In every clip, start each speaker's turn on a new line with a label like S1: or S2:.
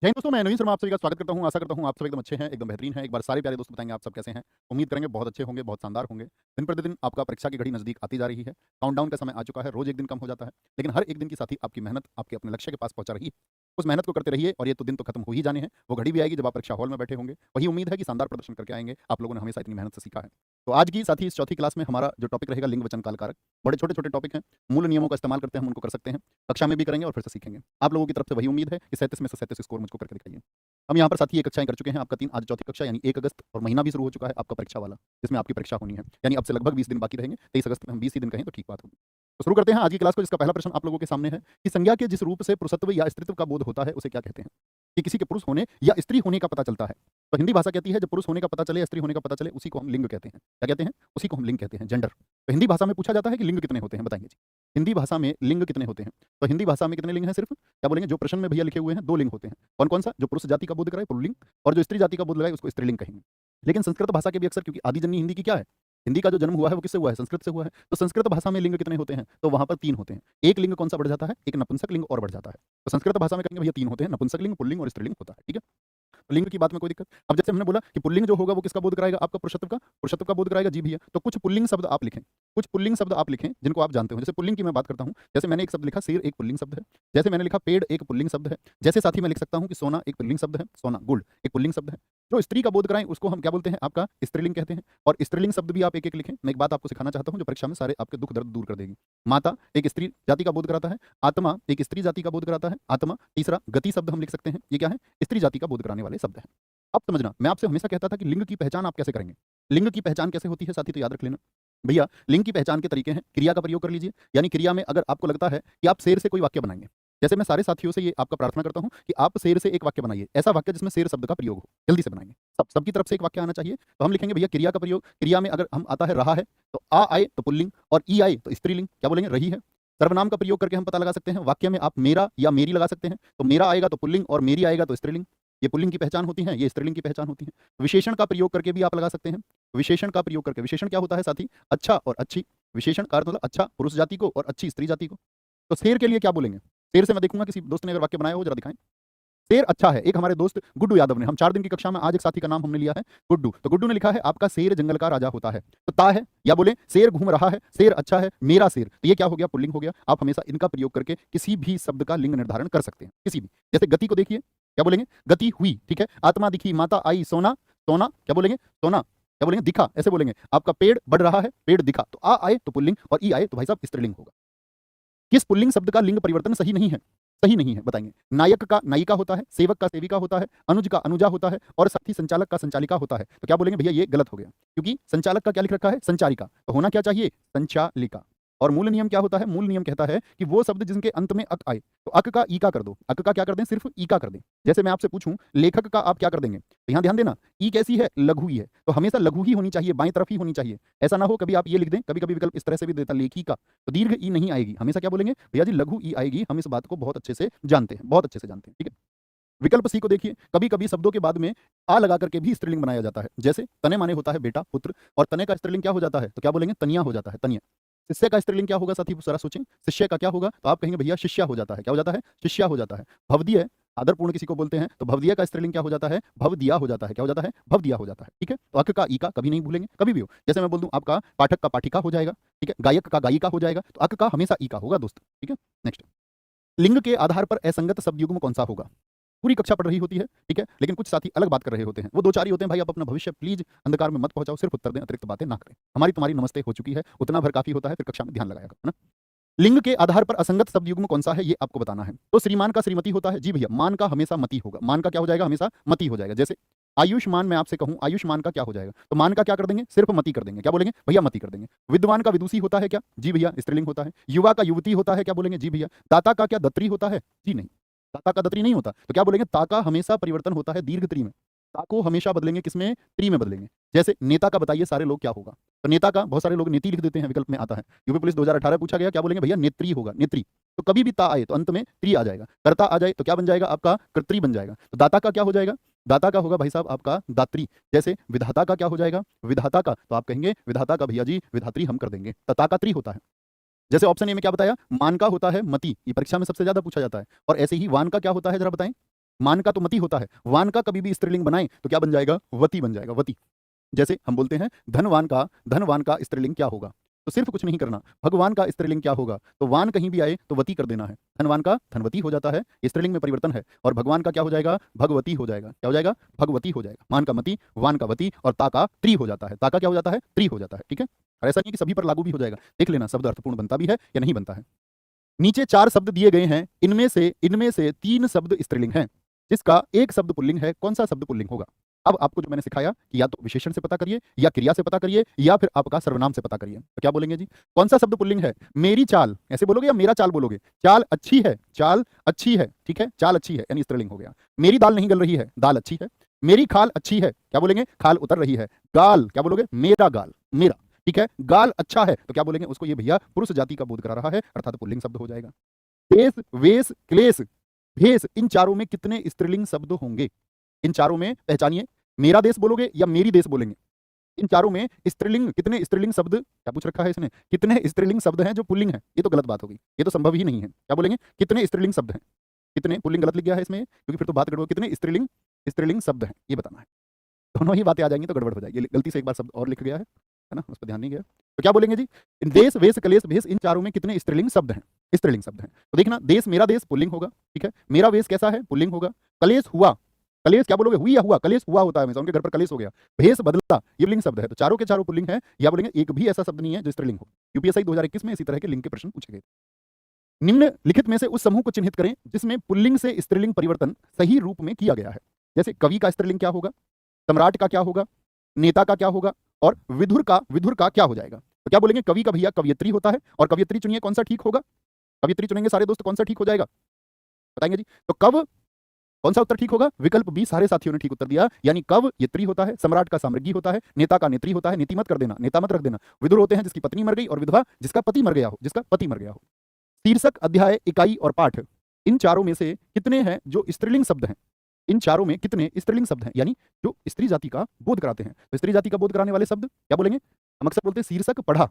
S1: जय हिंद दोस्तों, मैं नवीन शर्मा आप सभी का स्वागत करता हूं। आशा करता हूं आप सब एकदम अच्छे हैं, एकदम बेहतरीन हैं। एक बार सारे प्यारे दोस्त बताएंगे आप सब कैसे हैं। उम्मीद करेंगे बहुत अच्छे होंगे, बहुत शानदार होंगे। दिन प्रतिदिन आपका परीक्षा की घड़ी नजदीक आती जा रही है। काउंटडाउन का समय आ चुका है, रोज एक दिन कम हो जाता है, लेकिन हर एक दिन के साथ ही आपकी मेहनत आपके अपने लक्ष्य के पास पहुंचा रही है। उस मेहनत को करते रहिए और ये तो दिन तो खत्म हो ही जाने हैं। वो घड़ी भी आएगी जब आप परीक्षा हॉल में बैठे होंगे। वही उम्मीद है कि शानदार प्रदर्शन करके आएंगे। आप लोगों ने हमेशा इतनी मेहनत से सीखा है। तो आज की साथ ही इस चौथी क्लास में हमारा जो टॉपिक रहेगा लिंग वचन काल कारक। बड़े छोटे छोटे टॉपिक हैं, मूल नियमों का इस्तेमाल करते हैं, हम उनको कर सकते हैं। कक्षा में भी करेंगे और फिर से सीखेंगे। आप लोगों की तरफ से वही उम्मीद है कि 37 में से 37 स्कोर मुझको करके दिखाइए। हम यहाँ पर साथ ही एक कक्षाएं कर चुके हैं। आपका 3 आज चौथी कक्षा यानी 1 अगस्त और महीना भी शुरू हो चुका है आपका परीक्षा वाला, जिसमें आपकी परीक्षा होनी है। यानी अब से लगभग 20 दिन बाकी रहेंगे। 23 अगस्त में हम 20 ही दिन कहें तो ठीक बात होगी। तो शुरू करते हैं आज की क्लास को, जिसका पहला प्रश्न आप लोगों के सामने है कि संज्ञा के जिस रूप से पुरुषत्व या स्त्रीत्व का बोध होता है उसे क्या कहते हैं। कि किसी के पुरुष होने या स्त्री होने का पता चलता है। तो हिंदी भाषा कहती है जब पुरुष होने का पता चले या स्त्री होने का पता चले उसी को हम लिंग कहते हैं। क्या कहते हैं? उसी को हम लिंग कहते हैं, जेंडर। तो हिंदी भाषा में पूछा जाता है कि लिंग कितने होते हैं, बताएंगे जी। हिंदी भाषा में लिंग कितने होते हैं? तो हिंदी भाषा में कितने लिंग हैं? सिर्फ क्या बोलेंगे? जो प्रश्न में भैया लिखे हुए हैं 2 लिंग होते हैं। कौन कौन सा? जो पुरुष जाति का बोध कराए पुल्लिंग, और जो स्त्री जाति का बोध लगाए उसको स्त्रीलिंग कहेंगे। लेकिन संस्कृत भाषा के भी अक्सर, क्योंकि आदिजन्य हिंदी की क्या है, हिंदी का जो जन्म हुआ है वो किससे हुआ है? संस्कृत से हुआ है। तो संस्कृत भाषा में लिंग कितने होते हैं? तो वहां पर 3 होते हैं। एक लिंग कौन सा बढ़ जाता है? एक नपुंसक लिंग और बढ़ जाता है। तो संस्कृत भाषा में कहेंगे भैया 3 होते हैं, नपुंसक लिंग, पुल्लिंग और स्त्रीलिंग होता है। ठीक है। लिंग की बात में कोई दिक्कत? अब जैसे हमने बोला कि पुल्लिंग जो होगा वो किसका बोध कराएगा? आपका पुरुषत्व का बोध कराएगा। जी भैया, तो कुछ पुल्लिंग शब्द आप लिखें। कुछ पुल्लिंग शब्द आप लिखें जिनको आप जानते हो। जैसे पुल्लिंग की मैं बात करता हूं, जैसे मैंने एक शब्द लिखा शेर, एक पुल्लिंग शब्द है। जैसे मैंने लिखा पेड़, एक पुल्लिंग शब्द है। जैसे साथ ही मैं लिख सकता हूं कि सोना एक पुल्लिंग शब्द है, सोना गुड़ एक पुल्लिंग शब्द है। जो स्त्री का बोध कराएं उसको हम क्या बोलते हैं? आपका स्त्रीलिंग कहते हैं। और स्त्रीलिंग शब्द भी आप एक एक लिखें। मैं एक बात आपको सिखाना चाहता हूं जो परीक्षा में सारे आपके दुख दर्द दूर कर देगी। माता एक स्त्री जाति का बोध कराता है। आत्मा एक स्त्री जाति का बोध कराता है, आत्मा। तीसरा गति शब्द हम लिख सकते हैं। ये क्या है? स्त्री जाति का बोध कराने वाले शब्द हैं। अब समझना, मैं आपसे हमेशा कहता था कि लिंग की पहचान आप कैसे करेंगे। लिंग की पहचान कैसे होती है साथी, तो याद रख लेना भैया। लिंग की पहचान के तरीके हैं, क्रिया का प्रयोग कर लीजिए। यानी क्रिया में अगर आपको लगता है कि आप शेर से कोई वाक्य बनाएंगे, जैसे मैं सारे साथियों से ये आपका प्रार्थना करता हूं कि आप शेर से एक वाक्य बनाइए, ऐसा वाक्य जिसमें शेर शब्द का प्रयोग हो, जल्दी से बनाएंगे। सबकी तरफ से एक वाक्य आना चाहिए। तो हम लिखेंगे भैया क्रिया का प्रयोग। क्रिया में अगर हम आता है रहा है तो आ आए तो पुल्लिंग और ई आए तो स्त्रीलिंग। क्या बोलेंगे? रही है। सर्वनाम का प्रयोग करके हम पता लगा सकते हैं। वाक्य में आप मेरा या मेरी लगा सकते हैं। तो मेरा आएगा तो पुल्लिंग और मेरी आएगा तो स्त्रीलिंग। ये पुल्लिंग की पहचान होती है, ये स्त्रीलिंग की पहचान होती है। विशेषण का प्रयोग करके भी आप लगा सकते हैं। विशेषण का प्रयोग करके, विशेषण क्या होता है साथी? अच्छा और अच्छी। विशेषण का अर्थ मतलब अच्छा पुरुष जाति को और अच्छी स्त्री जाति को। तो शेर के लिए क्या बोलेंगे? शेर से मैं देखूंगा किसी दोस्त ने अगर वाक्य बनाया हो, जरा दिखाएं। शेर अच्छा है। एक हमारे दोस्त गुड्डू यादव ने, हम 4 दिन की कक्षा में आज एक साथी का नाम हमने लिया है गुड्डू। तो गुड्डू ने लिखा है आपका शेर जंगल का राजा होता है। तो ता है, या बोले शेर घूम रहा है, शेर अच्छा है, मेरा शेर। तो ये क्या हो गया? पुल्लिंग हो गया। आप हमेशा इनका प्रयोग करके किसी भी शब्द का लिंग निर्धारण कर सकते हैं, किसी भी। जैसे गति को देखिए, क्या बोलेंगे? गति हुई। ठीक है। आत्मा दिखी, माता आई, सोना, सोना क्या बोलेंगे? सोना। क्या बोलेंगे? दिखा, ऐसे बोलेंगे। आपका पेड़ बढ़ रहा है, पेड़ दिखा। तो आ आए तो पुल्लिंग और ई आए तो भाई साहब स्त्रीलिंग होगा। किस पुल्लिंग शब्द का लिंग परिवर्तन सही नहीं है? सही नहीं है, बताएंगे। नायक का नायिका होता है, सेवक का सेविका होता है, अनुज का अनुजा होता है, और साथी संचालक का संचालिका होता है। तो क्या बोलेंगे भैया? ये गलत हो गया, क्योंकि संचालक का क्या लिख रखा है? संचारिका। तो होना क्या चाहिए? संचालिका। और मूल नियम क्या होता है? मूल नियम कहता है कि वो शब्द जिनके अंत में अक आए तो अक का ई का कर दो। अक का क्या कर दें? सिर्फ ई का कर दें। जैसे मैं आपसे पूछूं लेखक का आप क्या कर देंगे? तो यहां ध्यान देना, ई कैसी है? लघु ई है। तो हमेशा लघु ही होनी चाहिए, बाएं तरफ ही होनी चाहिए। ऐसा ना हो कभी आप ये लिख दें, कभी कभी विकल्प इस तरह से भी देता लेखी का, तो दीर्घ ई नहीं आएगी। हमेशा क्या बोलेंगे भैया जी? लघु ई आएगी। हम इस बात को बहुत अच्छे से जानते हैं, बहुत अच्छे से जानते हैं। ठीक है। विकल्प सी को देखिए, कभी कभी शब्दों के बाद में आ लगा करके भी स्त्रीलिंग बनाया जाता है। जैसे तने माने होता है बेटा, पुत्र, और तने का स्त्रीलिंग क्या हो जाता है? तो क्या बोलेंगे? तनिया हो जाता है, तनिया। शिष्य का स्त्रीलिंग क्या होगा साथी? जरा सोचें। शिष्य का क्या होगा? तो आप कहेंगे भैया शिष्या हो जाता है। क्या हो जाता है? शिष्या हो जाता है। भवदीय आदरपूर्ण किसी को बोलते हैं तो भवदीय का स्त्रीलिंग क्या हो जाता है? भवदिया हो जाता है। क्या हो जाता है? भवदिया हो जाता है। ठीक है। तो अक का ई का कभी नहीं भूलेंगे, कभी भी हो। जैसे मैं बोल दूं आपका पाठक का पाठिका हो जाएगा। ठीक है। गायक का गायिका हो जाएगा। तो अक का हमेशा ई का होगा दोस्त। ठीक है। नेक्स्ट, लिंग के आधार पर असंगत शब्द युग्म कौन सा होगा? पूरी कक्षा पढ़ रही होती है, ठीक है, लेकिन कुछ साथी अलग बात कर रहे होते हैं। वो 2-4 ही होते हैं। भाई आप अपना भविष्य प्लीज अंधकार में मत पहुंचाओ, सिर्फ उत्तर दें, अतिरिक्त बातें ना करें। हमारी तुम्हारी नमस्ते हो चुकी है, उतना भर काफी होता है। फिर कक्षा में ध्यान लगाया करो, है ना। लिंग के आधार पर असंगत शब्द युग्म कौन सा है ये आपको बताना है। तो श्रीमान का श्रीमती होता है। जी भैया, मान का हमेशा मति होगा। मान का क्या हो जाएगा? हमेशा मति हो जाएगा। जैसे आयुष्मान, मैं आपसे कहूं आयुष्मान का क्या हो जाएगा? तो मान का क्या कर देंगे? सिर्फ मति कर देंगे। क्या बोलेंगे भैया? मति कर देंगे। विद्वान का विदुषी होता है क्या? जी भैया, स्त्रीलिंग होता है। युवा का युवती होता है। क्या बोलेंगे? जी भैया। दाता का क्या दत्री होता है? जी नहीं, दाता का दत्री नहीं होता। तो क्या बोलेंगे? ता का हमेशा परिवर्तन होता है दीर्घ त्री में। ता को हमेशा बदलेंगे किसमें? त्री में बदलेंगे। जैसे नेता का बताइए सारे लोग क्या होगा? तो नेता का बहुत सारे लोग नेती लिख देते हैं, विकल्प में आता है। यूपी पुलिस 2018 पूछा गया, क्या बोलेंगे भैया? नेत्री होगा, नेत्री। तो कभी भी ता आए तो अंत में त्री आ जाएगा। कर्ता आ जाए तो क्या बन जाएगा? आपका कर्त्री बन जाएगा। तो दाता का क्या हो जाएगा? दाता का होगा भाई साहब आपका दात्री। जैसे विधाता का क्या हो जाएगा? विधाता का, तो आप कहेंगे विधाता का भैया जी विधात्री हम कर देंगे। तता का त्री होता है। जैसे ऑप्शन ए में क्या बताया? मान का होता है मति, ये परीक्षा में सबसे ज्यादा पूछा जाता है। और ऐसे ही वान का क्या होता है, जरा बताएं? मान का तो मति होता है, वान का कभी भी स्त्रीलिंग बनाए तो क्या बन जाएगा, वती बन जाएगा, वती। जैसे हम बोलते हैं धनवान का स्त्रीलिंग क्या होगा, तो सिर्फ कुछ नहीं करना, भगवान का स्त्रीलिंग क्या होगा, तो वान कहीं भी आए तो वती कर देना है, धनवान का धनवती हो जाता है, स्त्रीलिंग में परिवर्तन है, और भगवान का क्या हो जाएगा, भगवती हो जाएगा, क्या हो जाएगा, भगवती हो जाएगा, मान का मति, वान का वती, और ता का त्री हो जाता है, ता का क्या हो जाता है, त्री हो जाता है, ठीक है। और ऐसा नहीं कि सभी पर लागू भी हो जाएगा, देख लेना शब्द अर्थपूर्ण बनता भी है या नहीं बनता है। नीचे 4 शब्द दिए गए हैं, इनमें से 3 शब्द स्त्रीलिंग हैं, जिसका एक शब्द पुल्लिंग है, कौन सा शब्द पुल्लिंग होगा। अब आपको जो मैंने सिखाया कि या तो विशेषण से पता करिए, या क्रिया से पता करिए, या फिर आपका सर्वनाम से पता करिए, तो क्या बोलेंगे जी, कौन सा शब्द पुल्लिंग है, मेरी चाल ऐसे बोलोगे या मेरा चाल बोलोगे, चाल अच्छी है, चाल अच्छी है, ठीक है, चाल अच्छी है यानी स्त्रीलिंग हो गया। मेरी दाल नहीं गल रही है, दाल अच्छी है। मेरी खाल अच्छी है, क्या बोलेंगे, खाल उतर रही है। गाल क्या बोलोगे, मेरा गाल, मेरा, ठीक है। गाल अच्छा है तो क्या बोलेंगे उसको, ये भैया पुरुष जाति का बोध करा रहा है, अर्थात पुल्लिंग शब्द हो जाएगा। देश, वेश, क्लेश, भेष, इन चारों में कितने स्त्रीलिंग शब्द होंगे, इन चारों में पहचानिए, मेरा देश बोलोगे या मेरी देश बोलेंगे, इन चारों में स्त्रीलिंग, कितने स्त्रीलिंग शब्द, क्या पूछ रखा है इसने, कितने स्त्रीलिंग शब्द हैं जो पुल्लिंग है, ये तो गलत बात होगी, ये तो संभव ही नहीं है, क्या बोलेंगे, कितने स्त्रीलिंग शब्द हैं, कितने, पुल्लिंग गलत लिख गया है इसमें, क्योंकि फिर तो बात गड़बड़, कितने स्त्रीलिंग स्त्रीलिंग शब्द हैं ये बताना है, दोनों ही बातें आ जाएंगी तो गड़बड़ हो जाएगी, गलती से एक बार शब्द और लिख गया है ना, उस पर ध्यान नहीं गया, तो क्या बोलेंगे जी, देश, वेश, कलेश, भेष, इन चारों में कितने स्त्रीलिंग शब्द हैं, स्त्रीलिंग शब्द हैं, तो देखना, देश, मेरा देश पुल्लिंग होगा, ठीक है, मेरा वेश कैसा है, पुल्लिंग होगा, कलेश हुआ, कलेश क्या बोलोगे, हुई या हुआ, कलेश हुआ होता है हमेशा, उनके घर पर कलेश हो गया, भेष बदला, ये लिंग शब्द है, तो चारों के चारों पुल्लिंग है, या बोलेंगे एक भी ऐसा शब्द नहीं है जो स्त्रीलिंग हो। यूपीएससी 2021 में इसी तरह के लिंग के प्रश्न पूछे गए। निम्नलिखित में से उस समूह को चिन्हित करें जिसमें पुल्लिंग से स्त्रीलिंग परिवर्तन सही रूप में किया गया है। जैसे कवि का स्त्रीलिंग क्या होगा, सम्राट का क्या होगा, नेता का क्या होगा, और विधुर का क्या हो जाएगा, तो क्या बोलेंगे, कवि का भैया कवियत्री होता है, और कवियत्री चुनिए कौन सा ठीक होगा, कवियत्री चुनेंगे सारे दोस्त, कौन सा ठीक हो जाएगा बताएंगे जी, तो कब, कौन सा उत्तर ठीक होगा, विकल्प बी, सारे साथियों ने ठीक उत्तर दिया, यानी कव यत्री होता है, सम्राट का साम्राज्ञी होता है, नेता का नेत्री होता है, नीति मत कर देना, नेता मत रख देना, विदुर होते हैं जिसकी पत्नी मर गई, और विधवा जिसका पति मर गया हो, जिसका पति मर गया हो। शीर्षक, अध्याय, इकाई और पाठ, इन चारों में से कितने हैं जो स्त्रीलिंग शब्द हैं, इन चारों में कितने स्त्रीलिंग शब्द हैं, यानी जो स्त्री जाति का बोध कराते हैं, तो स्त्री जाति का बोध कराने वाले शब्द क्या बोलेंगे, हम अक्सर बोलते हैं शीर्षक पढ़ा,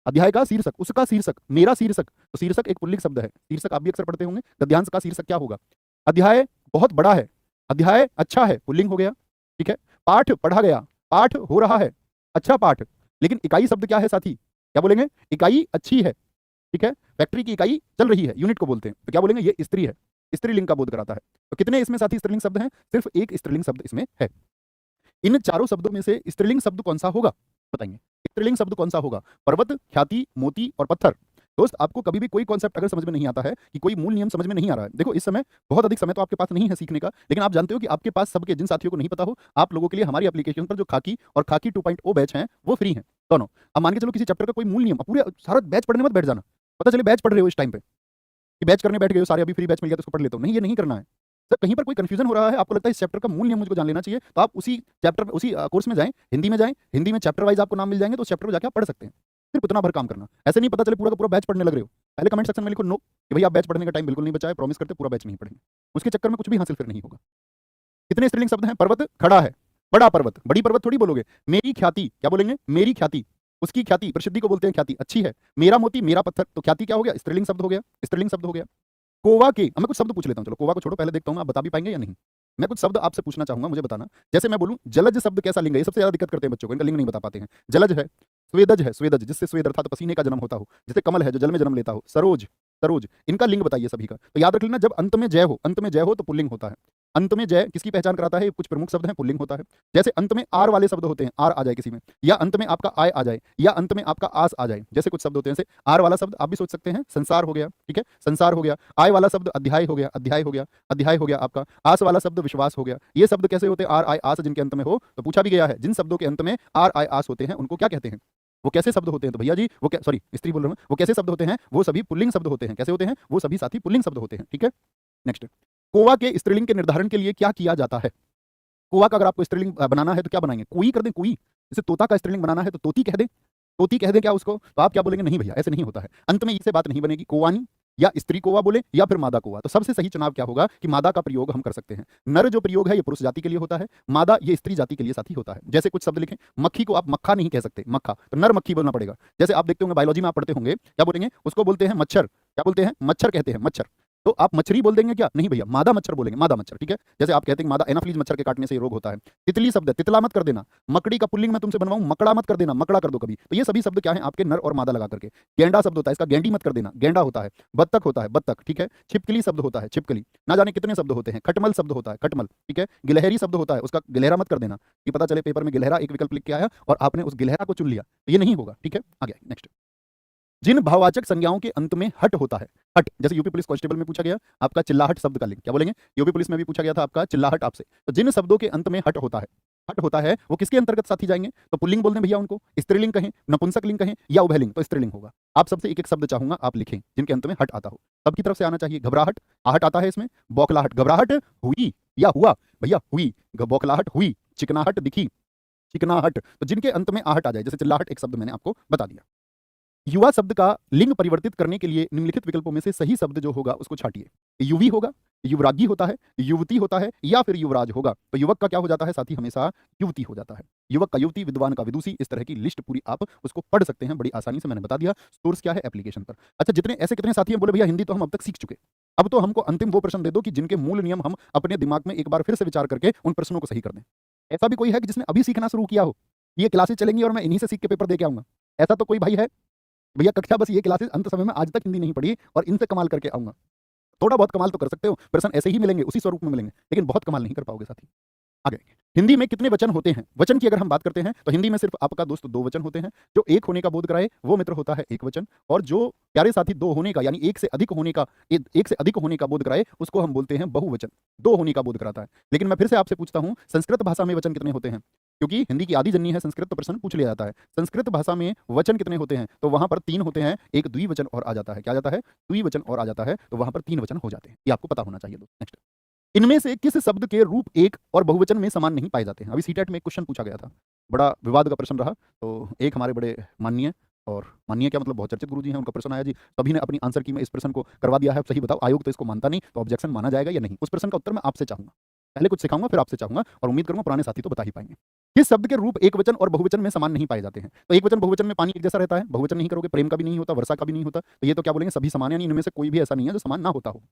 S1: अध्याय का शीर्षक, उसका शीर्षक, मेरा शीर्षक, तो शीर्षक एक पुल्लिंग शब्द है, शीर्षक आप भी अक्सर पढ़ते होंगे, गद्यांश का शीर्षक क्या होगा, अध्याय बहुत बड़ा है, अध्याय अच्छा है, पुल्लिंग हो गया, ठीक है। पाठ पढ़ा गया, पाठ हो रहा है, अच्छा पाठ, लेकिन इकाई शब्द क्या है साथी, क्या बोलेंगे, इकाई अच्छी है, ठीक है, फैक्ट्री की इकाई चल रही है, यूनिट को बोलते हैं, तो क्या बोलेंगे, ये स्त्री है, स्त्रीलिंग का बोध कराता है। तो कितने इसमें साथी स्त्रीलिंग शब्द हैं, सिर्फ एक स्त्रीलिंग शब्द इसमें है। इन चारों शब्दों में से स्त्रीलिंग शब्द कौन सा होगा बताएंगे, स्त्रीलिंग शब्द कौन सा होगा, पर्वत, ख्याति, मोती और पत्थर। दोस्त आपको कभी भी कोई कॉन्सेप्ट अगर समझ में नहीं आता है, कि कोई मूल नियम समझ में नहीं आ रहा है, देखो इस समय बहुत अधिक समय तो आपके पास नहीं है सीखने का, लेकिन आप जानते हो कि आपके पास सबके, जिन साथियों को नहीं पता हो, आप लोगों के लिए हमारी एप्लीकेशन पर जो खाकी और खाकी 2.0 बैच हैं वो फ्री हैं दोनों। अब मान के चलो किसी चैप्टर का कोई मूल नियम, पूरे सारा बैच पढ़ने मत बैठ जाना, पता चले बैच पढ़ रहे हो इस टाइम पे, कि बैच करने बैठ गए हो सारे, अभी फ्री बैच मिल गया तो उसको पढ़ लेते हो, नहीं, ये नहीं करना है। जब कहीं पर कोई कंफ्यूजन हो रहा है, आपको लगता है इस चैप्टर का मूल नियम मुझको जान लेना चाहिए, तो आप उसी चैप्टर, उसी कोर्स में जाएं, हिंदी में जाएं, हिंदी में चैप्टर वाइज आपको नाम मिल जाएंगे, तो उस चैप्टर को जाकर आप पढ़ सकते हैं। सिर्फ उतना भर काम करना, ऐसे नहीं पता चले पूरा का पूरा बैच पढ़ने लग रहे हो। पहले कमेंट सेक्शन में लिखो नो, कि भाई आप बैच पढ़ने का टाइम बिल्कुल नहीं बचा है, प्रॉमिस करते पूरा बैच नहीं पढ़ेंगे, उसके चक्कर में कुछ भी हासिल फिर नहीं होगा। कितने स्त्रीलिंग शब्द हैं, पर्वत खड़ा है, बड़ा पर्वत, बड़ी पर्वत थोड़ी बोलोगे, मेरी ख्याति, क्या बोलेंगे, मेरी ख्याति, उसकी ख्याति, प्रसिद्धि को बोलते हैं ख्याति, अच्छी है, मेरा मोती, मेरा पत्थर, तो ख्याति क्या हो गया, स्त्रीलिंग शब्द हो गया, स्त्रीलिंग शब्द हो गया। कोवा के, मैं कुछ शब्द पूछ लेता हूं, चलो कोवा को छोड़ो, पहले देखता हूं आप बता भी पाएंगे या नहीं। मैं कुछ शब्द आपसे पूछना चाहूंगा, मुझे बताना। जैसे मैं बोलूं जलज शब्द कैसा लिंग है, ये सबसे ज्यादा दिक्कत करते हैं बच्चों को, इनका लिंग नहीं बता पाते हैं। जलज है, स्वेदज है, स्वेदज जिससे स्वेद अर्थात पसीने का जन्म होता हो, जैसे कमल है जो जल में जन्म लेता हो, सरोज, सरोज, इनका लिंग बताइए सभी का। तो याद रख लेना, जब अंत में जय हो, अंत में जय हो तो पुल्लिंग होता है। अंत में जय किसकी पहचान कराता है, ये कुछ प्रमुख शब्द हैं, पुल्लिंग होता है। जैसे अंत में आर वाले शब्द होते हैं, आर आ जाए किसी में, या अंत में आपका आय आ जाए, या अंत में आपका आस आ जाए, जैसे कुछ शब्द होते हैं। जैसे आर वाला शब्द आप भी सोच सकते हैं, संसार हो गया, ठीक है, संसार हो गया। आय वाला शब्द अध्याय हो गया, अध्याय हो गया, अध्याय हो गया आपका। आस वाला शब्द विश्वास हो गया। ये शब्द कैसे होते हैं, आर आय आस जिनके अंत में हो, तो पूछा भी गया है जिन शब्दों के अंत में आर आय आस होते हैं उनको क्या कहते हैं, वो कैसे शब्द होते हैं। तो भैया जी वो सॉरी स्त्री बोल रहा हूं, वो कैसे शब्द होते हैं, वो सभी पुल्लिंग शब्द होते हैं। कैसे होते हैं, वो सभी साथी पुल्लिंग शब्द होते हैं, ठीक है। नेक्स्ट, कोवा के स्त्रीलिंग के निर्धारण के लिए क्या किया जाता है। कोवा का अगर आपको स्त्रीलिंग बनाना है तो क्या बनाएंगे, कोई कर दें, कोई। जैसे तोता का स्त्रीलिंग बनाना है तो तोती कह दें, तोती कह दें क्या उसको, तो आप क्या बोलेंगे, नहीं भैया ऐसे नहीं होता है, अंत में इससे बात नहीं बनेगी। कोवानी या स्त्री कोवा बोले या फिर मादा कोवा, तो सबसे सही चुनाव क्या होगा कि मादा का प्रयोग हम कर सकते हैं। नर जो प्रयोग है ये पुरुष जाति के लिए होता है, मादा ये स्त्री जाति के लिए साथी होता है। जैसे कुछ शब्द लिखें, मक्खी को आप मक्खा नहीं कह सकते, मक्खा, तो नर मक्खी बोलना पड़ेगा। जैसे आप देखते होंगे बायोलॉजी में आप पढ़ते होंगे, क्या बोलेंगे, उसको बोलते हैं मच्छर, क्या बोलते हैं, मच्छर कहते हैं, मच्छर। तो आप मच्छरी बोल देंगे क्या? नहीं भैया, मादा मच्छर बोलेंगे, मादा मच्छर, ठीक है? जैसे आप कहते हैं मादा एनाफ्लीज मच्छर के काटने से ये रोग होता है। तितली शब्द है, तितला मत कर देना। मकड़ी का पुल्लिंग मैं तुमसे बनवाऊं, मकड़ा मत कर देना, मकड़ा कर दो कभी। तो ये सभी शब्द क्या है आपके नर और मादा लगा करके। गेंडा शब्द होता है, इसका गेंडी मत कर देना, गेंडा होता है। बत्तख होता है, बत्तख, ठीक है? छिपकली शब्द होता है, छिपकली। ना जाने कितने शब्द होते हैं। खटमल शब्द होता है, खटमल, ठीक है? गिलहरी शब्द होता है, उसका गिलहरा मत कर देना कि पता चले पेपर में गिलहरा एक विकल्प लिख के आया और आपने उस गिलहरा को चुन लिया, तो ये नहीं होगा, ठीक है? आगे नेक्स्ट। जिन भाववाचक संज्ञाओं के अंत में हट होता है, हट, जैसे यूपी पुलिस कांस्टेबल में पूछा गया आपका चिल्लाहट शब्द का लिंक क्या बोलेंगे? यूपी पुलिस में भी पूछा गया था आपका चिल्लाहट आपसे। तो जिन शब्दों के अंत में हट होता है, हट होता है, वो किसके अंतर्गत साथी जाएंगे? तो पुल्लिंग बोल दें भैया उनको, स्त्रीलिंग कहें, नपुंसक लिंग कहें या उभयलिंग, तो स्त्रीलिंग होगा। आप सबसे एक एक शब्द चाहूंगा आप लिखें जिनके अंत में हट आता हो, सबकी तरफ से आना चाहिए। घबराहट, आहट आता है इसमें। बौखलाहट, घबराहट हुई या हुआ, भैया हुई। बौखलाहट हुई, चिकनाहट दिखी, चिकनाहट। तो जिनके अंत में आहट आ जाए, जैसे चिल्लाहट एक शब्द मैंने आपको बता दिया। युवा शब्द का लिंग परिवर्तित करने के लिए निम्नलिखित विकल्पों में से सही शब्द जो होगा उसको छांटिए। युवी होगा, युवरागी होता है, युवती होता है या फिर युवराज होगा। तो युवक का क्या हो जाता है साथी? हमेशा युवती हो जाता है। युवक का युवती, विद्वान का विदुषी, इस तरह की लिस्ट पूरी आप उसको पढ़ सकते हैं बड़ी आसानी से, मैंने बता दिया। सोर्स क्या है? एप्लीकेशन पर। अच्छा, जितने ऐसे कितने साथी हैं बोले भैया हिंदी तो हम अब तक सीख चुके, अब तो हमको अंतिम वो प्रश्न दे दो कि जिनके मूल नियम हम अपने दिमाग में एक बार फिर से विचार करके उन प्रश्नों को सही कर दें। ऐसा भी कोई है कि जिसने अभी सीखना शुरू किया हो, ये क्लासेस चलेंगी और मैं इन्हीं से सीख के पेपर दे के आऊंगा? ऐसा तो कोई भाई है? भैया कक्षा बस ये क्लासेस अंत समय में आज तक हिंदी नहीं पढ़ी और इनसे कमाल करके आऊंगा। थोड़ा बहुत कमाल तो कर सकते हो, प्रश्न ऐसे ही मिलेंगे, उसी स्वरूप में मिलेंगे, लेकिन बहुत कमाल नहीं कर पाओगे साथी। आगे, हिंदी में कितने वचन होते हैं? वचन की अगर हम बात करते हैं तो हिंदी में सिर्फ आपका दोस्त दो वचन होते हैं। जो एक होने का बोध कराए वो मित्र होता है एक वचन, और जो प्यारे साथी दो होने का यानी एक से अधिक होने का, एक से अधिक होने का बोध कराए उसको हम बोलते हैं बहुवचन। दो होने का बोध कराता है। लेकिन मैं फिर से आपसे पूछता हूं, संस्कृत भाषा में वचन कितने होते हैं? क्योंकि हिंदी की आदि जननी है संस्कृत, तो प्रश्न पूछ लिया जाता है संस्कृत भाषा में वचन कितने होते हैं? तो वहां पर तीन होते हैं, एक द्विवचन और आ जाता है। क्या आ जाता है? द्विवचन और आ जाता है, तो वहां पर तीन वचन हो जाते हैं। ये आपको पता होना चाहिए दोस्तों। नेक्स्ट, इनमें से किस शब्द के रूप एक और बहुवचन में समान नहीं पाए जाते हैं? अभी सीटेट में एक क्वेश्चन पूछा गया था, बड़ा विवाद का प्रश्न रहा। तो एक हमारे बड़े माननीय, और माननीय क्या मतलब बहुत चर्चित गुरुजी हैं, उनका प्रश्न आया जी, सभी ने अपनी आंसर की में इस प्रश्न को करवा दिया है, सही बताओ आयोग तो इसको मानता नहीं, तो ऑब्जेक्शन माना जाएगा या नहीं? उस प्रश्न का उत्तर मैं आपसे चाहूंगा। पहले कुछ सिखाऊंगा फिर आपसे चाहूंगा, और उम्मीद करूंगा पुराने साथी तो बता ही पाएंगे। किस शब्द के रूप एक वचन और बहुवचन में समान नहीं पाए जाते हैं? तो एक वचन बहुवचन में पानी एक जैसा रहता है, बहुवचन नहीं करोगे, प्रेम का भी नहीं होता, वर्षा का भी नहीं होता, तो ये तो क्या बोलेंगे? सभी समान, यानी इनमें से कोई भी ऐसा नहीं है जो समान ना होता हो।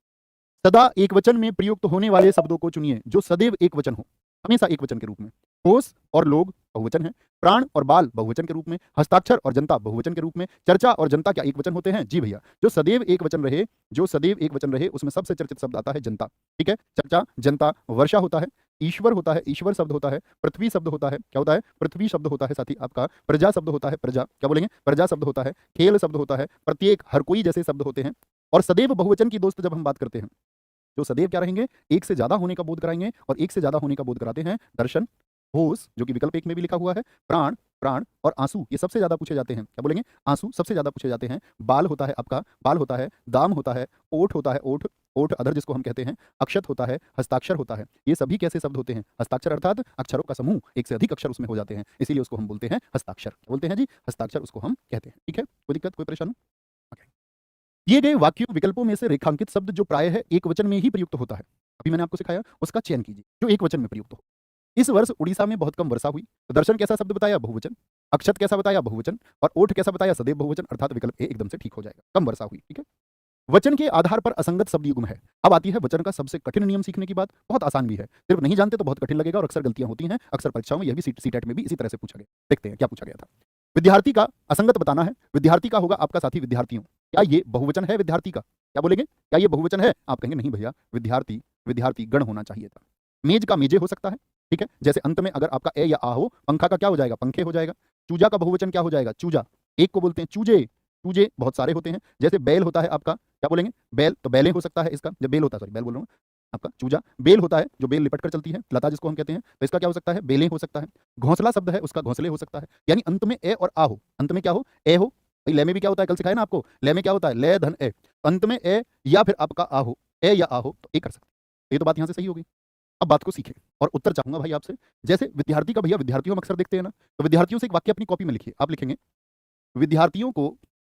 S1: सदा एक वचन में प्रयुक्त होने वाले शब्दों को चुनिए जो सदैव एक वचन हो, हमेशा एक वचन के रूप में। होश और लोग बहुवचन है, प्राण और बाल बहुवचन के रूप में, हस्ताक्षर और जनता बहुवचन के रूप में, चर्चा और जनता क्या एक वचन होते हैं? जी भैया। जो सदैव एक वचन रहे, जो सदैव एक वचन रहे, उसमें सबसे चर्चित शब्द आता है जनता, ठीक है? चर्चा, जनता, वर्षा होता है, ईश्वर होता है, ईश्वर शब्द होता है, पृथ्वी शब्द होता है, क्या होता है? पृथ्वी शब्द होता है साथी आपका, प्रजा शब्द होता है, प्रजा क्या बोलेंगे? प्रजा शब्द होता है, खेल शब्द होता है, प्रत्येक, हर कोई जैसे शब्द होते हैं। और सदैव बहुवचन की दोस्त जब हम बात करते हैं, जो सदैव क्या रहेंगे? एक से ज्यादा होने का बोध कराएंगे, और एक से ज्यादा होने का बोध कराते हैं दर्शन, होश जो कि विकल्प एक में भी लिखा हुआ है, प्राण, प्राण और आंसू, ये सबसे ज्यादा पूछे जाते हैं। क्या बोलेंगे? आंसू सबसे ज्यादा पूछे जाते हैं। बाल होता है आपका, बाल होता है, दाम होता है, ओठ होता है, ओठ, ओठ अधर जिसको हम कहते हैं, अक्षत होता है, हस्ताक्षर होता है। ये सभी कैसे शब्द होते हैं? हस्ताक्षर अर्थात अक्षरों का समूह, एक से अधिक अक्षर उसमें हो जाते हैं, इसीलिए उसको हम बोलते हैं हस्ताक्षर। क्या बोलते हैं जी? हस्ताक्षर उसको हम कहते हैं। ठीक है, कोई दिक्कत, कोई परेशानी? दिए गए वाक्यों विकल्पों में से रेखांकित शब्द जो प्राय है एक वचन में ही प्रयुक्त होता है, अभी मैंने आपको सिखाया, उसका चयन कीजिए जो एक वचन में प्रयुक्त हो। इस वर्ष उड़ीसा में बहुत कम वर्षा हुई। तो दर्शन कैसा शब्द बताया? बहुवचन। अक्षत कैसा बताया? बहुवचन। और ओठ कैसा बताया? सदैव बहुवचन, अर्थात विकल्प ए एकदम से ठीक हो जाएगा, कम वर्षा हुई। ठीक है, वचन के आधार पर असंगत शब्द युग्म है। अब आती है वचन का सबसे कठिन नियम सीखने की बात, बहुत आसान भी है, सिर्फ नहीं जानते तो बहुत कठिन लगेगा और अक्सर गलतियां होती हैं, अक्सर परीक्षाओं में, यह भी सीटेट में भी इसी तरह से पूछा गया। देखते हैं क्या पूछा गया था। विद्यार्थी का असंगत बताना है। विद्यार्थी का होगा आपका साथी विद्यार्थियों, क्या ये बहुवचन है विद्यार्थी का? क्या बोलेंगे? क्या ये बहुवचन है? आप कहेंगे नहीं भैया, विद्यार्थी, विद्यार्थी गण होना चाहिए था। मेज का मेजे हो सकता है, ठीक है, जैसे अंत में अगर आपका ए या आ हो, पंखा का क्या हो जाएगा? पंखे हो जाएगा। चूजा का बहुवचन क्या हो जाएगा? चूजा, एक को बोलते हैं चूजे, चूजे बहुत सारे होते हैं। जैसे बैल होता है आपका, क्या बोलेंगे? बैल, तो बैलें हो सकता है इसका, जब बेल होता है, सॉरी बैल बोल रहा हूँ आपका, चूजा बेल होता है जो बेल लिपट कर चलती है, लता जिसको हम कहते हैं, तो इसका क्या हो सकता है? बेलें हो सकता है। घोंसला शब्द है, उसका घोंसले हो सकता है। यानी अंत में ए और आ हो, अंत में क्या हो? ए हो। भाई ले में भी क्या होता है? कल सिखाया ना आपको, ले में क्या होता है? ले धन ए, अंत में ए या फिर आपका आ हो, ए या आ हो, तो ए कर सकते हैं। ये तो बात यहाँ से सही हो गई। अब बात को सीखें, और उत्तर चाहूंगा भाई आपसे। जैसे विद्यार्थी का, भैया विद्यार्थियों हम अक्सर देखते हैं ना, तो विद्यार्थियों से एक वाक्य अपनी कॉपी में लिखिए। आप लिखेंगे विद्यार्थियों को,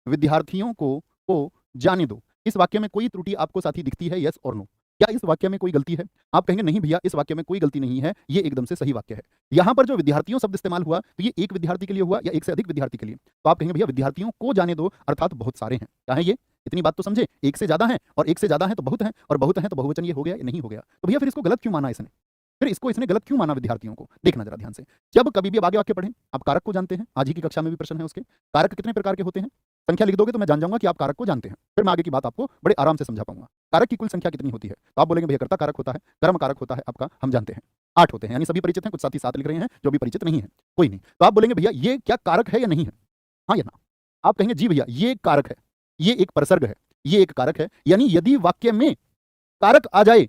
S1: विद्यार्थियों को जाने दो। इस वाक्य में कोई त्रुटि आपको साथी दिखती है? यस और नो? क्या इस वाक्य में कोई गलती है? आप कहेंगे नहीं भैया, इस वाक्य में कोई गलती नहीं है, ये एकदम से सही वाक्य है। यहाँ पर जो विद्यार्थियों शब्द इस्तेमाल हुआ, तो ये एक विद्यार्थी के लिए हुआ या एक से अधिक विद्यार्थी के लिए? तो आप कहेंगे भैया विद्यार्थियों को जाने दो, अर्थात बहुत सारे हैं। क्या है ये? इतनी बात तो समझे, एक से ज्यादा है, और एक से ज्यादा है तो बहुत है, और बहुत है तो बहुवचन ये हो गया या नहीं हो गया? तो भैया फिर इसको गलत क्यों माना इसने? फिर इसको इसने गलत क्यों माना विद्यार्थियों को? देखना जरा ध्यान से। जब कभी भी अब आगे वाक्य पढ़ें, आप कारक को जानते हैं, आज ही की कक्षा में भी प्रश्न है उसके। कारक कितने प्रकार के होते हैं? संख्या लिख दोगे तो मैं जान जाऊंगा कि आप कारक को जानते हैं, फिर मैं आगे की बात आपको बड़े आराम से समझा पाऊंगा। कारक की कुल संख्या कितनी होती है? तो आप बोलेंगे भैया कर्ता कारक होता है, कर्म कारक होता है आपका, हम जानते हैं 8 होते हैं, यानी सभी परिचित हैं, कुछ साथी 7 लिख रहे हैं जो भी परिचित नहीं है, कोई नहीं। तो आप बोलेंगे भैया ये क्या कारक है या नहीं है? हाँ या ना? आप कहेंगे जी भैया ये एक कारक है, ये एक प्रसर्ग है, ये एक कारक है, यानी यदि वाक्य में कारक आ जाए,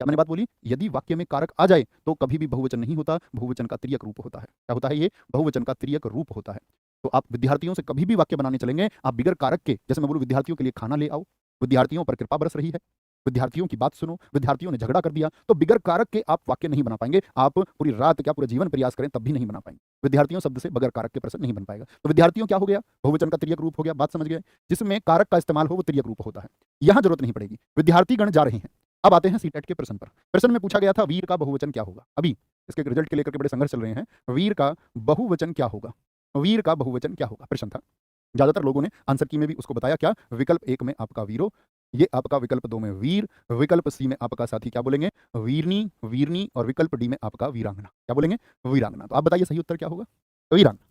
S1: क्या मैंने बात बोली? यदि वाक्य में कारक आ जाए तो कभी भी बहुवचन नहीं होता, बहुवचन का तिर्यक रूप होता है। क्या होता है ये? बहुवचन का तिर्यक रूप होता है। तो आप विद्यार्थियों से कभी भी वाक्य बनाने चलेंगे, आप बिगर कारक के, जैसे मैं बोलूं विद्यार्थियों के लिए खाना ले आओ, विद्यार्थियों पर कृपा बरस रही है, विद्यार्थियों की बात सुनो, विद्यार्थियों ने झगड़ा कर दिया, तो बिगर कारक के आप वाक्य नहीं बना पाएंगे। आप पूरी रात क्या पूरा जीवन प्रयास करें तब भी नहीं बना पाएंगे। विद्यार्थियों शब्द से बगैर कारक के प्रश्न नहीं बन पाएगा। तो विद्यार्थियों क्या हो गया? बहुवचन का तिर्यक रूप हो गया। बात समझ गए? जिसमें कारक का इस्तेमाल हो वो तिर्यक रूप होता है। यहां जरूरत नहीं पड़ेगी। विद्यार्थी गण जा रहे हैं। अब आते हैं सीटेट के प्रश्न पर। प्रश्न में पूछा गया था वीर का बहुवचन क्या होगा? अभी इसके रिजल्ट के लेकर के बड़े संघर्ष चल रहे हैं। वीर का बहुवचन क्या होगा? वीर का बहुवचन क्या होगा प्रश्न था। ज्यादातर लोगों ने आंसर की में भी उसको बताया। क्या? विकल्प 1 में आपका वीरो, ये आपका विकल्प 2 में वीर, विकल्प सी में आपका साथी क्या बोलेंगे? वीरनी, वीरनी, और विकल्प डी में आपका वीरांगना। क्या बोलेंगे? वीरांगना। तो आप बताइए सही उत्तर क्या होगा? वीरांगना।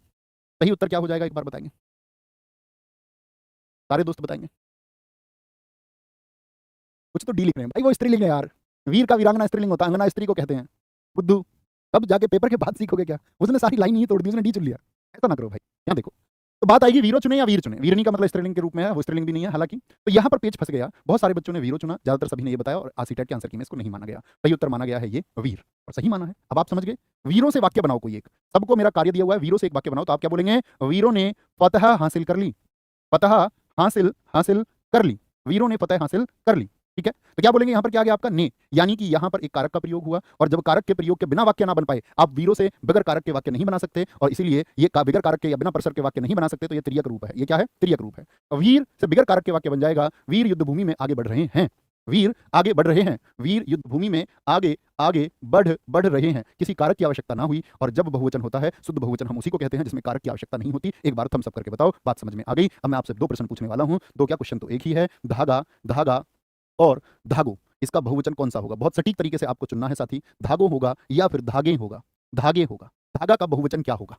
S1: सही उत्तर क्या हो जाएगा एक बार बताएंगे? सारे दोस्त बताएंगे। कुछ तो डी लिख रहे हैं भाई, वो स्त्रीलिंग है यार। वीर का वीरांगना स्त्रीलिंग होता है, अंगना स्त्री को कहते हैं। बुद्धू, तब जाके पेपर के बाद सीखोगे क्या? उसने सारी लाइन ही तोड़ दी, उसने डी चुन लिया। ऐसा ना करो भाई। यहाँ देखो, तो बात आएगी वीरो चुने या वीर चुने। वीरनी का मतलब स्त्रीलिंग के रूप में है, वो स्त्रीलिंग भी नहीं है हालांकि। तो यहाँ पर पेज फंस गया। बहुत सारे बच्चों ने वीरो चुना, ज्यादातर सभी ने ये बताया, और आसीटेट के आंसर की में इसको नहीं माना गया। सही उत्तर माना गया है ये वीर, और सही माना है। अब आप समझ गए। वीरों से वाक्य बनाओ कोई एक। सबको मेरा कार्य दिया हुआ है, वीरों से एक वाक्य बनाओ। तो आप क्या बोलेंगे? वीरों ने फतह हासिल कर ली। फतह हासिल हासिल कर ली। वीरों ने फतह हासिल कर ली। ठीक है, तो क्या बोलेंगे? यहां पर क्या आ गया आपका? ने, यानी कि यहां पर एक कारक का प्रयोग हुआ, और जब कारक के प्रयोग के बिना वाक्य ना बन पाए, आप वीरों से बगैर कारक के वाक्य नहीं बना सकते, और इसीलिए ये बगैर कारक के या बिना प्रसर के वाक्य नहीं बना सकते। तो ये तिर्यक रूप है। ये क्या है? तिर्यक रूप है। वीर से बगैर कारक के वाक्य बन जाएगा, वीर युद्ध भूमि में आगे बढ़ रहे हैं। वीर आगे बढ़ रहे हैं, वीर युद्ध भूमि में आगे आगे बढ़ रहे हैं। किसी कारक की आवश्यकता ना हुई। और जब बहुवचन होता है, शुद्ध बहुवचन हम उसी को कहते हैं जिसमें कारक की आवश्यकता नहीं होती। एक बार थम्स अप करके बताओ, बात समझ में आ गई? अब मैं आपसे 2 प्रश्न पूछने वाला हूं। 2 क्या, क्वेश्चन तो एक ही है। धागा, धागा और धागो, इसका बहुवचन कौन सा होगा? बहुत सटीक तरीके से आपको चुनना है साथी। धागो होगा या फिर धागे होगा? धागे होगा। धागा का बहुवचन क्या होगा?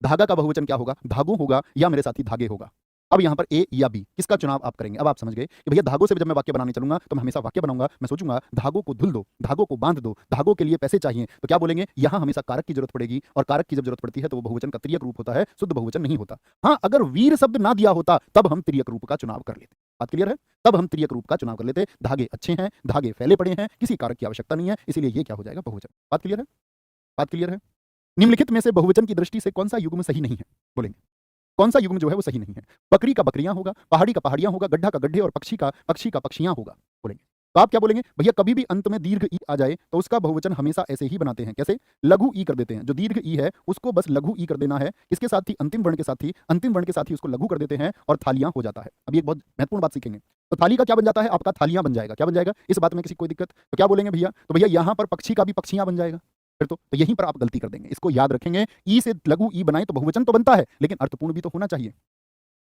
S1: धागा का बहुवचन क्या होगा? धागो होगा या मेरे साथी धागे होगा? अब यहां पर ए या बी, किसका चुनाव आप करेंगे? अब आप समझ गए कि भैया धागों से जब मैं वाक्य बनाने चलूंगा तो मैं हमेशा वाक्य बनाऊंगा। मैं सोचूंगा धागों को धुल दो, धागों को बांध दो, धागों के लिए पैसे चाहिए। तो क्या बोलेंगे? यहां हमेशा कारक की जरूरत पड़ेगी, और कारक की जब जरूरत पड़ती है तो वो बहुवचन का तिर्यक रूप होता है, शुद्ध बहुवचन नहीं होता। हाँ, अगर वीर शब्द ना दिया होता तब हम तिर्यक रूप का चुनाव कर लेते। बात क्लियर है? तब हम तिर्यक रूप का चुनाव कर लेते। धागे अच्छे हैं, धागे फैले पड़े हैं, किसी कारक की आवश्यकता नहीं है, इसीलिए ये क्या हो जाएगा? बहुवचन। बात क्लियर है? बात क्लियर है? निम्नलिखित में से बहुवचन की दृष्टि से कौन सा युग्म सही नहीं है? बोलेंगे कौन सा युग्म जो है वो सही नहीं है? बकरी का बकरियां होगा, पहाड़ी का पहाड़ियां होगा, गड्ढा का गड्ढे, और पक्षी का पक्षियां होगा। बोलेंगे तो आप क्या बोलेंगे? भैया कभी भी अंत में दीर्घ ई आ जाए तो उसका बहुवचन हमेशा ऐसे ही बनाते हैं। कैसे? लघु ई कर देते हैं। जो दीर्घ ई है उसको बस लघु ई कर देना है। किसके साथ ही? अंतिम वर्ण के साथ ही। अंतिम वर्ण के साथ ही उसको लघु कर देते हैं और थालियां हो जाता है। अभी एक बहुत महत्वपूर्ण बात सीखेंगे। तो थाली का क्या बन जाता है? आपका थालियां बन जाएगा। क्या बन जाएगा? इस बात में किसी कोई दिक्कत? तो क्या बोलेंगे भैया? तो भैया यहां पर पक्षी का भी पक्षियां बन जाएगा। फिर तो यहीं पर आप गलती कर देंगे। इसको याद रखेंगे। ई से लघु ई बनाए तो बहुवचन तो बनता है, लेकिन अर्थपूर्ण भी तो होना चाहिए।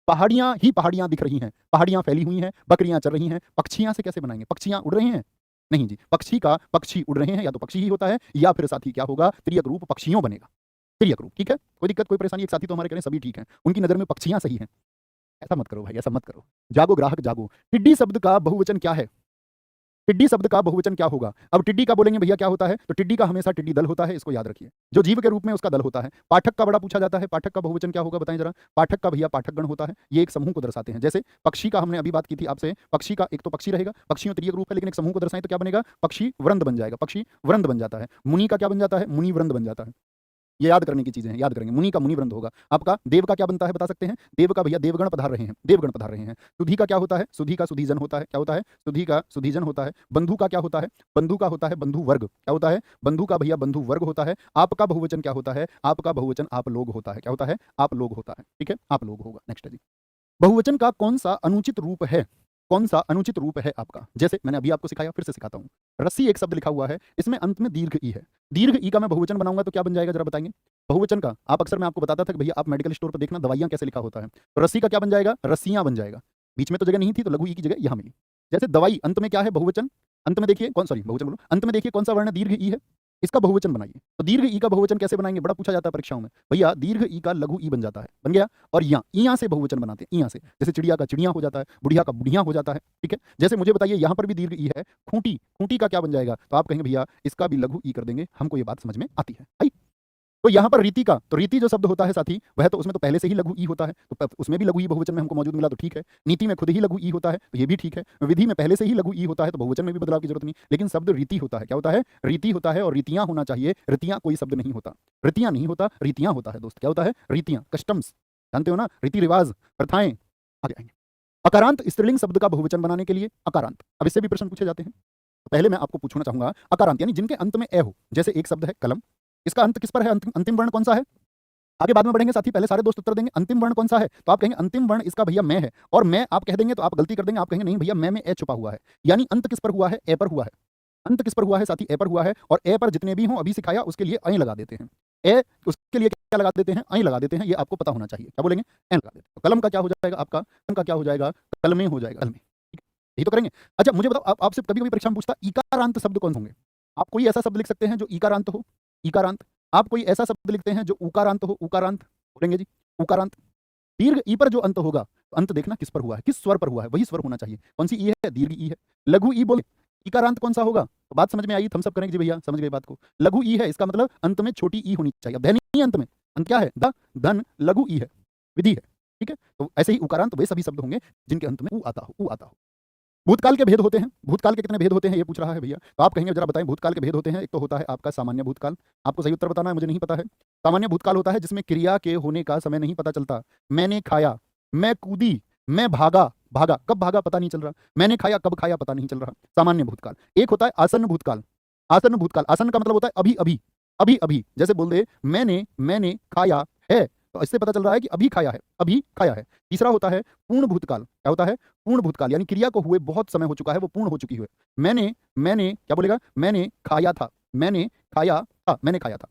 S1: पहाड़ियां ही पहाड़ियां दिख रही हैं, पहाड़ियां फैली हुई हैं, बकरियां चल रही हैं। पक्षियां से कैसे बनाएंगे? पक्षियां उड़ रहे हैं? नहीं जी, पक्षी का पक्षी उड़ रहे हैं, या तो पक्षी ही होता है, या फिर साथी क्या होगा? तिर्यक रूप पक्षियों बनेगा। तिर्यक रूप। ठीक है, कोई दिक्कत कोई परेशानी? एक साथी तो हमारे कह रहे हैं सभी ठीक है, उनकी नजर में पक्षियां सही हैं। ऐसा मत करो भाई, ऐसा मत करो। जागो ग्राहक जागो। टिड्डी शब्द का बहुवचन क्या है? टिड्डी शब्द का बहुवचन क्या होगा? अब टिड्डी का बोलेंगे भैया क्या होता है? तो टिड्डी का हमेशा टिड्डी दल होता है, इसको याद रखिए। जो जीव के रूप में उसका दल होता है। पाठक का बड़ा पूछा जाता है, पाठक का बहुवचन क्या होगा बताएं जरा? पाठक का भैया पाठकगण होता है। ये एक समूह को दर्शाते हैं। जैसे पक्षी का हमने अभी बात की थी आपसे, पक्षी का एक तो पक्षी रहेगा, पक्षियों तिर्यक रूप है, लेकिन एक समूह को दर्शाएं तो क्या बनेगा? पक्षी वृंद बन जाएगा। पक्षी वृंद बन जाता है। मुनि का क्या बन जाता है? मुनि वृंद बन जाता है। ये याद करने की चीजें हैं, याद करेंगे। मुनि का मुनि वृंद होगा आपका। देव का क्या बनता है बता सकते हैं? देव का भैया देवगण पधार रहे हैं, देवगण पधार रहे हैं। सुधी का क्या होता है? सुधी का सुधीजन होता है। क्या होता है? सुधी का सुधीजन होता है। बंधु का क्या होता है? बंधु का होता है बंधु वर्ग। क्या होता है? बंधु का भैया बंधु वर्ग होता है। आपका बहुवचन क्या होता है? आपका बहुवचन आप लोग होता है। क्या होता है? आप लोग होता है। ठीक है, आप लोग होगा। नेक्स्ट है जी, बहुवचन का कौन सा अनुचित रूप है? कौन सा अनुचित रूप है आपका। जैसे मैंने अभी आपको सिखाया, फिर से सिखाता हूँ। रस्सी एक शब्द लिखा हुआ है, इसमें अंत में दीर्घ ई है। दीर्घ ई का मैं बहुवचन बनाऊंगा तो क्या बन जाएगा, जरा बताएंगे। बहुवचन का आप अक्सर मैं आपको बताता था कि भैया आप मेडिकल स्टोर पर देखना दवाइयां कैसे लिखा होता है, तो रस्सी का क्या बन जाएगा, रस्सियां बन जाएगा। बीच में तो जगह नहीं थी तो लघु ई की जगह यहां मिली। जैसे दवाई अंत में क्या है, बहुवचन। अंत में देखिए कौन, सॉरी बहुवचन बोलो, अंत में देखिए कौन सा वर्ण है, दीर्घ ई है, इसका बहुवचन बनाइए। तो दीर्घ ई का बहुवचन कैसे बनाएंगे, बड़ा पूछा जाता है परीक्षाओं में। भैया दीर्घ ई का लघु ई बन जाता है, बन गया। और यहाँ से बहुवचन बनाते हैं, यहाँ से। जैसे चिड़िया का चिड़िया हो जाता है, बुढ़िया का बुढ़िया हो जाता है, ठीक है। जैसे मुझे बताइए यहाँ पर भी दीर्घ ई है, खूंटी, खूंटी का क्या बन जाएगा, तो आप कहेंगे भैया इसका भी लघु ई कर देंगे, हमको ये बात समझ में आती है। आई। तो यहाँ पर रीति का, तो रीति जो शब्द होता है साथी, वह तो उसमें तो पहले से ही लघु ई होता है, तो उसमें भी लघु ई बहुवचन में हमको मौजूद मिला तो ठीक है। नीति में खुद ही लघु ई होता है तो ये भी ठीक है। विधि में पहले से ही लघु ई होता है तो बहुवचन में भी बदलाव की जरूरत नहीं। लेकिन शब्द रीति होता है, क्या होता है, रीति होता है। और रीतियां होना चाहिए, रीतियां कोई शब्द नहीं होता। रीतियां नहीं होता, रीतियां होता है दोस्त। क्या होता है, रीतियां, कस्टम्स, जानते हो ना, रीति रिवाज, प्रथाएं। आगे आएंगे। अकारांत स्त्रीलिंग शब्द का बहुवचन बनाने के लिए अकारांत, अब इससे भी प्रश्न पूछे जाते हैं। पहले मैं आपको पूछना चाहूंगा, अकारांत यानी जिनके अंत में ए हो। जैसे एक शब्द है कलम, इसका अंत किस पर है, अंतिम वर्ण कौन सा है। आगे बाद में बढ़ेंगे साथी, पहले सारे दोस्त उत्तर देंगे अंतिम वर्ण कौन सा है, तो आप कहेंगे अंतिम वर्ण इसका भैया मैं है। और मैं आप कह देंगे तो आप गलती कर देंगे, आप कहेंगे नहीं भैया मैं में ए छुपा हुआ है। यानी अंत किस पर हुआ है, ए पर हुआ है। अंत किस पर हुआ है साथी, ए पर हुआ है। और ए पर जितने भी हों अभी सिखाया उसके लिए ऐ लगा देते हैं। ए उसके लिए क्या लगा देते हैं, ऐ लगा देते हैं। ये आपको पता होना चाहिए, क्या बोलेंगे, ऐ लगा देते हैं। कलम का क्या हो जाएगा आपका, कलम का क्या हो जाएगा, कलमे हो जाएगा, कलमे। ठीक है, यही तो करेंगे। अच्छा मुझे बताओ, आपसे कभी कभी परीक्षा में पूछता इकारांत शब्द कौन होंगे। आप कोई ऐसा शब्द लिख सकते हैं जो इकारांत हो, इकारांत। आप कोई ऐसा शब्द लिखते हैं जो उकारांत हो, उकारांत बोलेंगे जी, उकारांत। दीर्घ ई पर जो अंत होगा, तो अंत देखना किस पर हुआ है, किस स्वर पर हुआ है, वही स्वर होना चाहिए। कौन सी ई है, दीर्घ ई है। लघु ई बोले, इकारांत कौन सा होगा, तो बात समझ में आई, थम्स अप करेंगे जी भैया, समझ गए बात को। लघु ई है, इसका मतलब अंत में छोटी ई होनी चाहिए। अब धन नहीं अंत में, अंत क्या है, द, धन, लघु ई है, विधि है। ठीक है, तो ऐसे ही उकारांत वे सभी शब्द होंगे जिनके अंत में ऊ आता हो, ऊ आता हो। भूतकाल के भेद होते हैं, भूतकाल के कितने भेद होते हैं ये पूछ रहा है भैया, तो आप कहेंगे जरा बताएं। भूतकाल के भेद होते हैं, एक तो होता है आपका सामान्य भूतकाल, आपको सही उत्तर बताना है, मुझे नहीं पता है। सामान्य भूतकाल होता है जिसमें क्रिया के होने का समय नहीं पता चलता। मैंने खाया, मैं कूदी, मैं भागा, भागा कब भागा पता नहीं चल रहा, मैंने खाया कब खाया पता नहीं चल रहा, सामान्य भूतकाल। एक होता है आसन्न भूतकाल। आसन्न भूतकाल, आसन्न का मतलब होता है अभी अभी, अभी अभी। जैसे बोल दे मैंने खाया है, तो इससे पता चल रहा है कि अभी खाया है, अभी खाया है। तीसरा होता है पूर्ण भूतकाल। क्या होता है, पूर्ण भूतकाल, यानी क्रिया को हुए बहुत समय हो चुका है, वो पूर्ण हो चुकी है। मैंने क्या बोलेगा, मैंने खाया था, मैंने खाया था, मैंने खाया था,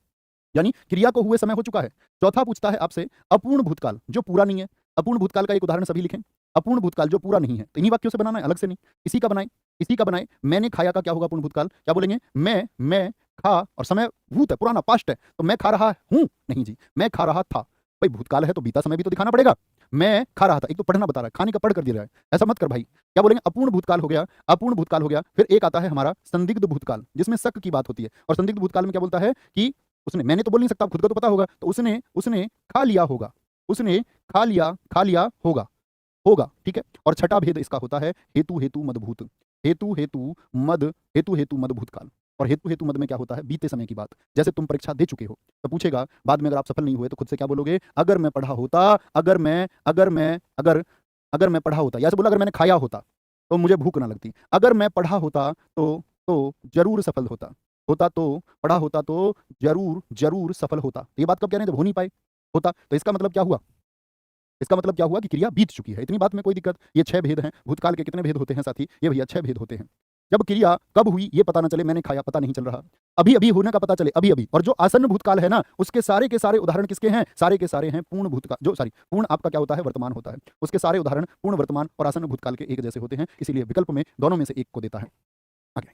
S1: यानी क्रिया को हुए समय हो चुका है। चौथा पूछता है आपसे अपूर्ण भूतकाल, जो पूरा नहीं है। अपूर्ण भूतकाल का एक उदाहरण सभी लिखें। अपूर्ण भूतकाल जो पूरा नहीं है, तो इन्हीं वाक्यों से बनाना है, अलग से नहीं। इसी का बनाए, इसी का बनाए। मैंने खाया का क्या होगा पूर्ण भूतकाल, क्या बोलेंगे, मैं खा, और समय भूत है, पुराना पास्ट है, तो मैं खा रहा हूं नहीं जी, मैं खा रहा था। भाई भूतकाल है तो बीता समय भी तो दिखाना पड़ेगा। मैं खा रहा था, एक तो पढ़ना बता रहा है, खाने का पढ़ कर दिया रहा है, ऐसा मत कर भाई। क्या बोलेंगे, अपूर्ण भूतकाल हो गया, अपूर्ण भूतकाल हो गया। फिर एक आता है हमारा संदिग्ध भूतकाल, जिसमें शक की बात होती है। और संदिग्ध भूतकाल में क्या बोलता है कि उसने, मैंने तो बोल नहीं सकता, खुद का तो पता होगा, तो उसने खा लिया होगा, उसने खा लिया होगा, होगा। ठीक है। और छठा भेद इसका होता है हेतु हेतु मदभूत। हेतु हेतु मद भूतकाल। और हेतु हेतु मद में क्या होता है, बीते समय की बात। जैसे तुम परीक्षा दे चुके हो तो पूछेगा बाद में, अगर आप सफल नहीं हुए तो खुद से क्या बोलोगे, अगर मैं पढ़ा होता, अगर मैं पढ़ा होता, या से बोला अगर मैंने खाया होता तो मुझे भूख ना लगती, अगर मैं पढ़ा होता तो जरूर सफल होता, होता तो पढ़ा होता तो जरूर सफल होता। तो ये बात कब कह रहे हैं, जब हो नहीं पाए, होता। तो इसका मतलब क्या हुआ, इसका मतलब क्या हुआ कि क्रिया बीत चुकी है। इतनी बात में कोई दिक्कत। ये 6 भेद हैं। भूतकाल के कितने भेद होते हैं साथी, ये भैया 6 भेद होते हैं। जब क्रिया कब हुई ये पता ना चले, मैंने खाया पता नहीं चल रहा, अभी अभी होने का पता चले, अभी अभी। और जो आसन्न भूतकाल है ना, उसके सारे के सारे उदाहरण किसके हैं, सारे के सारे हैं पूर्ण भूतकाल, जो सॉरी पूर्ण आपका क्या होता है, वर्तमान होता है। उसके सारे उदाहरण पूर्ण वर्तमान और आसन्न भूतकाल के एक जैसे होते हैं, इसीलिए विकल्प में दोनों में से एक को देता है। आगे,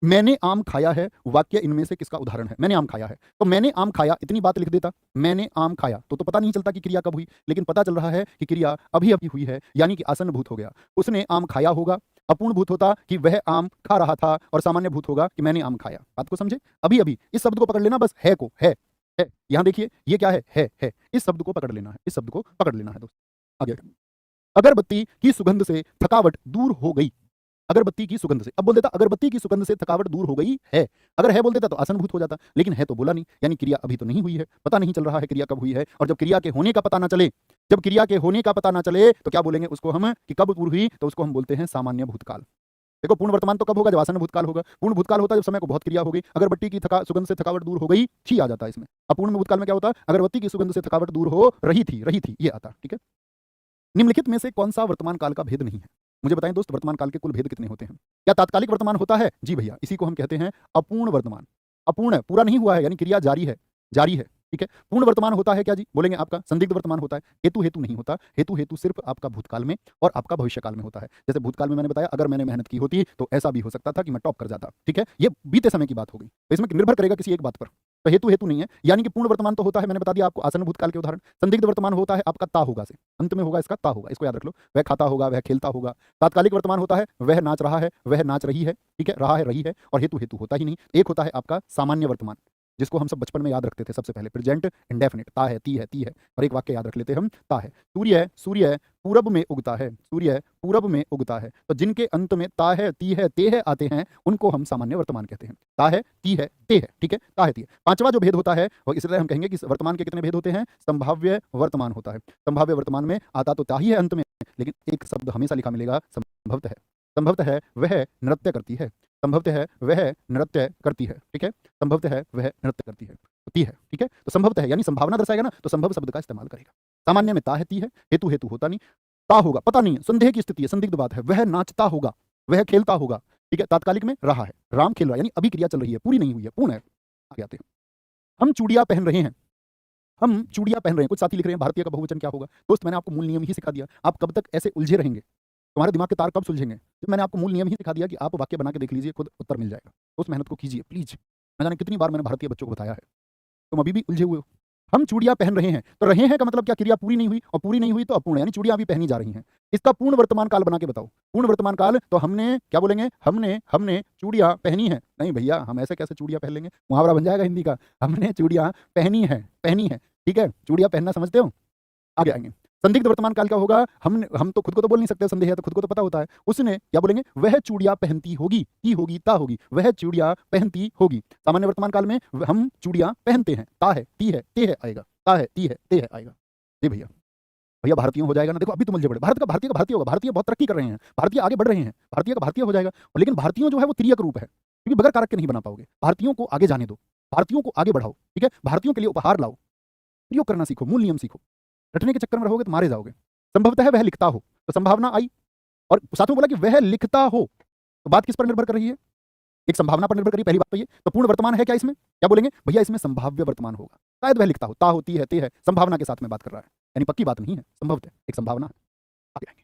S1: मैंने आम खाया है, वाक्य इनमें से किसका उदाहरण है, मैंने आम खाया है। तो मैंने आम खाया इतनी बात लिख देता, मैंने आम खाया, तो पता नहीं चलता कि क्रिया कब हुई, लेकिन पता चल रहा है कि क्रिया अभी अभी हुई है, यानी कि आसन्न भूत हो गया। उसने आम खाया होगा, अपूर्ण भूत होता कि वह आम खा रहा था, और सामान्य भूत होगा कि मैंने आम खाया। बात को समझे, अभी अभी। इस शब्द को पकड़ लेना बस, है को है यहां देखिए, ये क्या है। इस शब्द को पकड़ लेना है, इस शब्द को पकड़ लेना है दोस्त। आगे, अगरबत्ती की सुगंध से थकावट दूर हो गई। अगरबत्ती की सुगंध से, अब बोल देता अगरबत्ती की सुगंध से थकावट दूर हो गई है। अगर है बोल देता तो आसन्न भूत हो जाता, लेकिन है तो बोला नहीं, यानी क्रिया अभी तो नहीं हुई है, पता नहीं चल रहा है क्रिया कब हुई है। और जब क्रिया के होने का पता ना चले, जब क्रिया के होने का पता ना चले तो क्या बोलेंगे उसको हम, कि कब पूर्व हुई, तो उसको हम बोलते हैं सामान्य भूतकाल। देखो पूर्ण वर्तमान तो कब होगा, जब आसन्न भूतकाल होगा। पूर्ण भूतकाल होता है जब समय को बहुत क्रिया हो गई। अगरबत्ती की सुगंध से थकावट दूर हो गई, छी आ जाता है इसमें। अपूर्ण भूतकाल में क्या होता है, अगरबत्ती की सुगंध से थकावट दूर हो रही थी, ये आता। ठीक है। निम्नलिखित में से कौन सा वर्तमान काल का भेद नहीं है। मुझे बताएं दोस्त, वर्तमान काल के कुल भेद कितने होते हैं? क्या तात्कालिक वर्तमान होता है? जी भैया, इसी को हम कहते हैं अपूर्ण वर्तमान। अपूर्ण है, पूरा नहीं हुआ है, यानी क्रिया जारी है, जारी है, ठीक है। पूर्ण वर्तमान होता है क्या जी? बोलेंगे आपका संदिग्ध वर्तमान होता है। हेतु हेतु नहीं होता, हेतु हेतु सिर्फ आपका भूतकाल में और आपका भविष्य काल में होता है। जैसे भूतकाल में मैंने बताया, अगर मैंने मेहनत की होती तो ऐसा भी हो सकता था कि मैं टॉप कर जाता, ठीक है। ये बीते समय की बात हो गई, तो इसमें निर्भर करेगा किसी एक बात पर। तो हेतु हेतु नहीं है, यानी कि पूर्ण वर्तमान तो होता है, मैंने बता दिया आपको आसन्न भूतकाल के उदाहरण। संदिग्ध वर्तमान होता है आपका ता होगा से, अंत में होगा इसका ता होगा, इसको याद रख लो। वह खाता होगा, वह खेलता होगा। तात्कालिक वर्तमान होता है वह नाच रहा है, वह नाच रही है, ठीक है, रहा है, रही है। और हेतु हेतु होता ही नहीं। एक होता है आपका सामान्य वर्तमान, जिसको हम सब बचपन में याद रखते थे सबसे पहले, प्रेजेंट इंडेफिनिट, ता है, ती है, ती है, और एक वाक्य याद रख लेते हम, ता है। सूर्य, सूर्य पूरब में उगता है, सूर्य पूरब में उगता है। तो जिनके अंत में ता है, ती है, ते है आते हैं, उनको हम सामान्य वर्तमान कहते हैं। ता है, ती है, ते है, ठीक है, ता है, ती है। पांचवा जो भेद होता है वो इसलिए हम कहेंगे कि वर्तमान के कितने भेद होते हैं? संभाव्य वर्तमान होता है। संभाव्य वर्तमान में आता तो ता ही है अंत में, लेकिन एक शब्द हमेशा लिखा मिलेगा, संभवतः। संभवतः वह नृत्य करती है, संभवतः वह नृत्य करती है, ठीक है, संभवतः वह नृत्य करती है, ती है, ठीक है। तो संभवतः यानी संभावना दर्शाएगा ना, तो संभव शब्द का इस्तेमाल करेगा। सामान्य में ता है, ती है, हेतु हेतु होता नहीं, ता होगा, पता नहीं है, संदेह की स्थिति है, संदिग्ध बात है। वह नाचता होगा, वह खेलता होगा, ठीक है। तात्कालिक में रहा है, राम खेल रहा है, यानी अभी क्रिया चल रही है, पूरी नहीं हुई है, पूर्ण है। आगे आते हैं, हम चूड़ियां पहन रहे हैं, हम चूड़ियां पहन रहे हैं। कुछ साथी लिख रहे हैं भारतीय का बहुवचन क्या होगा? दोस्त मैंने आपको मूल नियम ही सिखा दिया, आप कब तक ऐसे उलझे रहेंगे? तुम्हारे दिमाग के तार कब सुलझेंगे? जब मैंने आपको मूल नियम ही सिखा दिया कि आप वाक्य बना के देख लीजिए, खुद उत्तर मिल जाएगा। उस मेहनत को कीजिए प्लीज। न जाने कितनी बार मैंने भारतीय बच्चों को बताया है, तुम अभी भी उलझे हुए हो। हम चूड़ियां पहन रहे हैं, तो रहे हैं का मतलब क्या? क्रिया पूरी नहीं हुई, और पूरी नहीं हुई तो अपूर्ण, यानी चूड़ियां अभी पहनी जा रही हैं। इसका पूर्ण वर्तमान काल बना के बताओ। पूर्ण वर्तमान काल तो हमने क्या बोलेंगे? हमने हमने चूड़ियां पहनी है। नहीं भैया, हम ऐसे कैसे चूड़ियां पहन लेंगे? मुहावरा बन जाएगा हिंदी का, हमने चूड़ियां पहनी है, पहनी है, ठीक है। चूड़ियां पहनना समझते हो? आगे आएंगे। संदिग्ध वर्तमान काल क्या होगा? हम तो खुद को तो बोल नहीं सकते, संदेह है तो खुद को तो पता होता है। उसने क्या बोलेंगे? वह चूड़ियां पहनती होगी, की होगी, ता होगी, वह चूड़ियां पहनती होगी। सामान्य वर्तमान काल में हम चूड़ियां पहनते हैं, ता है, ती है, ते है आएगा, ता है, ती है, ते है आएगा। जी भैया, भैया भारतीयों हो जाएगा ना? देखो अभी तो मुझे बड़े, भारतीय का भारतीय होगा, भारतीय बहुत तरक्की कर रहे हैं, भारतीय आगे बढ़ रहे हैं, भारतीय का भारतीय हो जाएगा। लेकिन भारतीयों जो है वो तिर्यक रूप है, क्योंकि बगैर कारक के नहीं बना पाओगे। भारतीयों को आगे जाने दो, भारतीयों को आगे बढ़ाओ, ठीक है। भारतीयों के लिए उपहार लाओ, प्रयोग करना सीखो, मूल नियम सीखो। रटने के चक्कर में रहोगे तो मारे जाओगे। संभवतः वह लिखता हो, तो संभावना आई, और साथ में बोला कि वह लिखता हो, तो बात किस पर निर्भर कर रही है? एक संभावना पर निर्भर करी, पहली बात तो ये। तो पूर्ण वर्तमान है क्या इसमें? क्या बोलेंगे भैया? इसमें संभाव्य वर्तमान होगा। शायद वह लिखता हो, ता होती है, ते है, संभावना के साथ में बात कर रहा है, यानी पक्की बात नहीं है, संभवतः एक संभावना है। आगे आएंगे।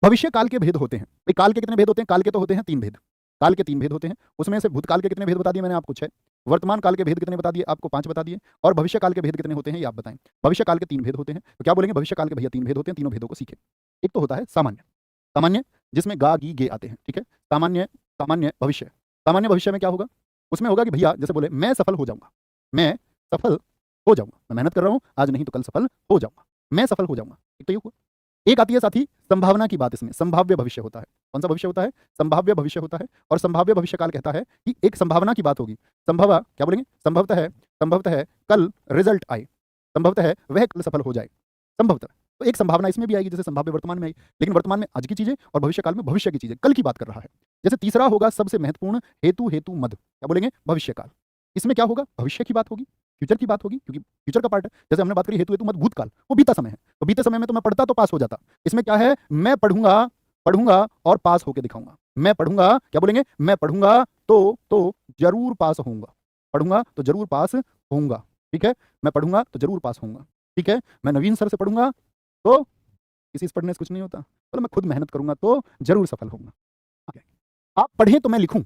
S1: भविष्य काल के भेद होते हैं। भाई काल के कितने भेद होते हैं? काल के तो होते हैं 3 भेद। काल के 3 भेद होते हैं, उसमें से भूतकाल के कितने भेद बता दिए मैंने आपको? 6। वर्तमान काल के भेद कितने बता दिए आपको? 5 बता दिए। और भविष्य काल के भेद कितने होते हैं ये आप बताएं। भविष्य काल के 3 भेद होते हैं, तो क्या बोलेंगे? भविष्य काल के भैया 3 भेद होते हैं, तीनों भेदों को सीखे। एक तो होता है सामान्य, सामान्य जिसमें गा गी गे आते हैं, ठीक है। सामान्य, सामान्य भविष्य, सामान्य भविष्य में क्या होगा? उसमें होगा कि भैया जैसे बोले मैं सफल हो जाऊंगा, मैं सफल हो जाऊंगा, मैं मेहनत कर रहा हूं, आज नहीं तो कल सफल हो जाऊंगा, मैं सफल हो जाऊंगा। एक तो ये हुआ। एक आती है साथी संभावना की बात, इसमें संभाव्य भविष्य होता है। कौन सा भविष्य होता है? संभाव्य भविष्य होता है। और संभाव्य भविष्य काल कहता है कि एक संभावना की बात होगी। संभव क्या बोलेंगे? संभवतः, संभवतः कल रिजल्ट आए, संभवतः वह कल सफल हो जाए, संभवतः। तो एक संभावना इसमें भी आएगी, जैसे संभाव्य वर्तमान में आई। लेकिन वर्तमान में आज की चीजें और भविष्य काल में भविष्य की चीजें, कल की बात कर रहा है। जैसे तीसरा होगा सबसे महत्वपूर्ण, हेतु हेतु मद, क्या बोलेंगे? भविष्य काल। इसमें क्या होगा? भविष्य की बात होगी, फ्यूचर की बात होगी, क्योंकि फ्यूचर का पार्ट है। जैसे हमने बात करी हेतु हेतु मत भूतकाल, वो बीता समय है, तो बीते समय में तो मैं पढ़ता तो पास हो जाता। इसमें क्या है? मैं पढ़ूंगा, पढ़ूंगा और पास होकर दिखाऊंगा। मैं पढ़ूंगा, क्या बोलेंगे? मैं पढ़ूंगा तो जरूर पास होऊंगा, पढ़ूंगा तो जरूर पास होऊंगा, ठीक है। मैं पढ़ूंगा तो जरूर पास होऊंगा, ठीक है। मैं नवीन सर से पढ़ूंगा तो किसी से पढ़ने से कुछ नहीं होता, चलो मैं खुद मेहनत करूंगा तो जरूर सफल होऊंगा। आप पढ़ें तो मैं लिखूं,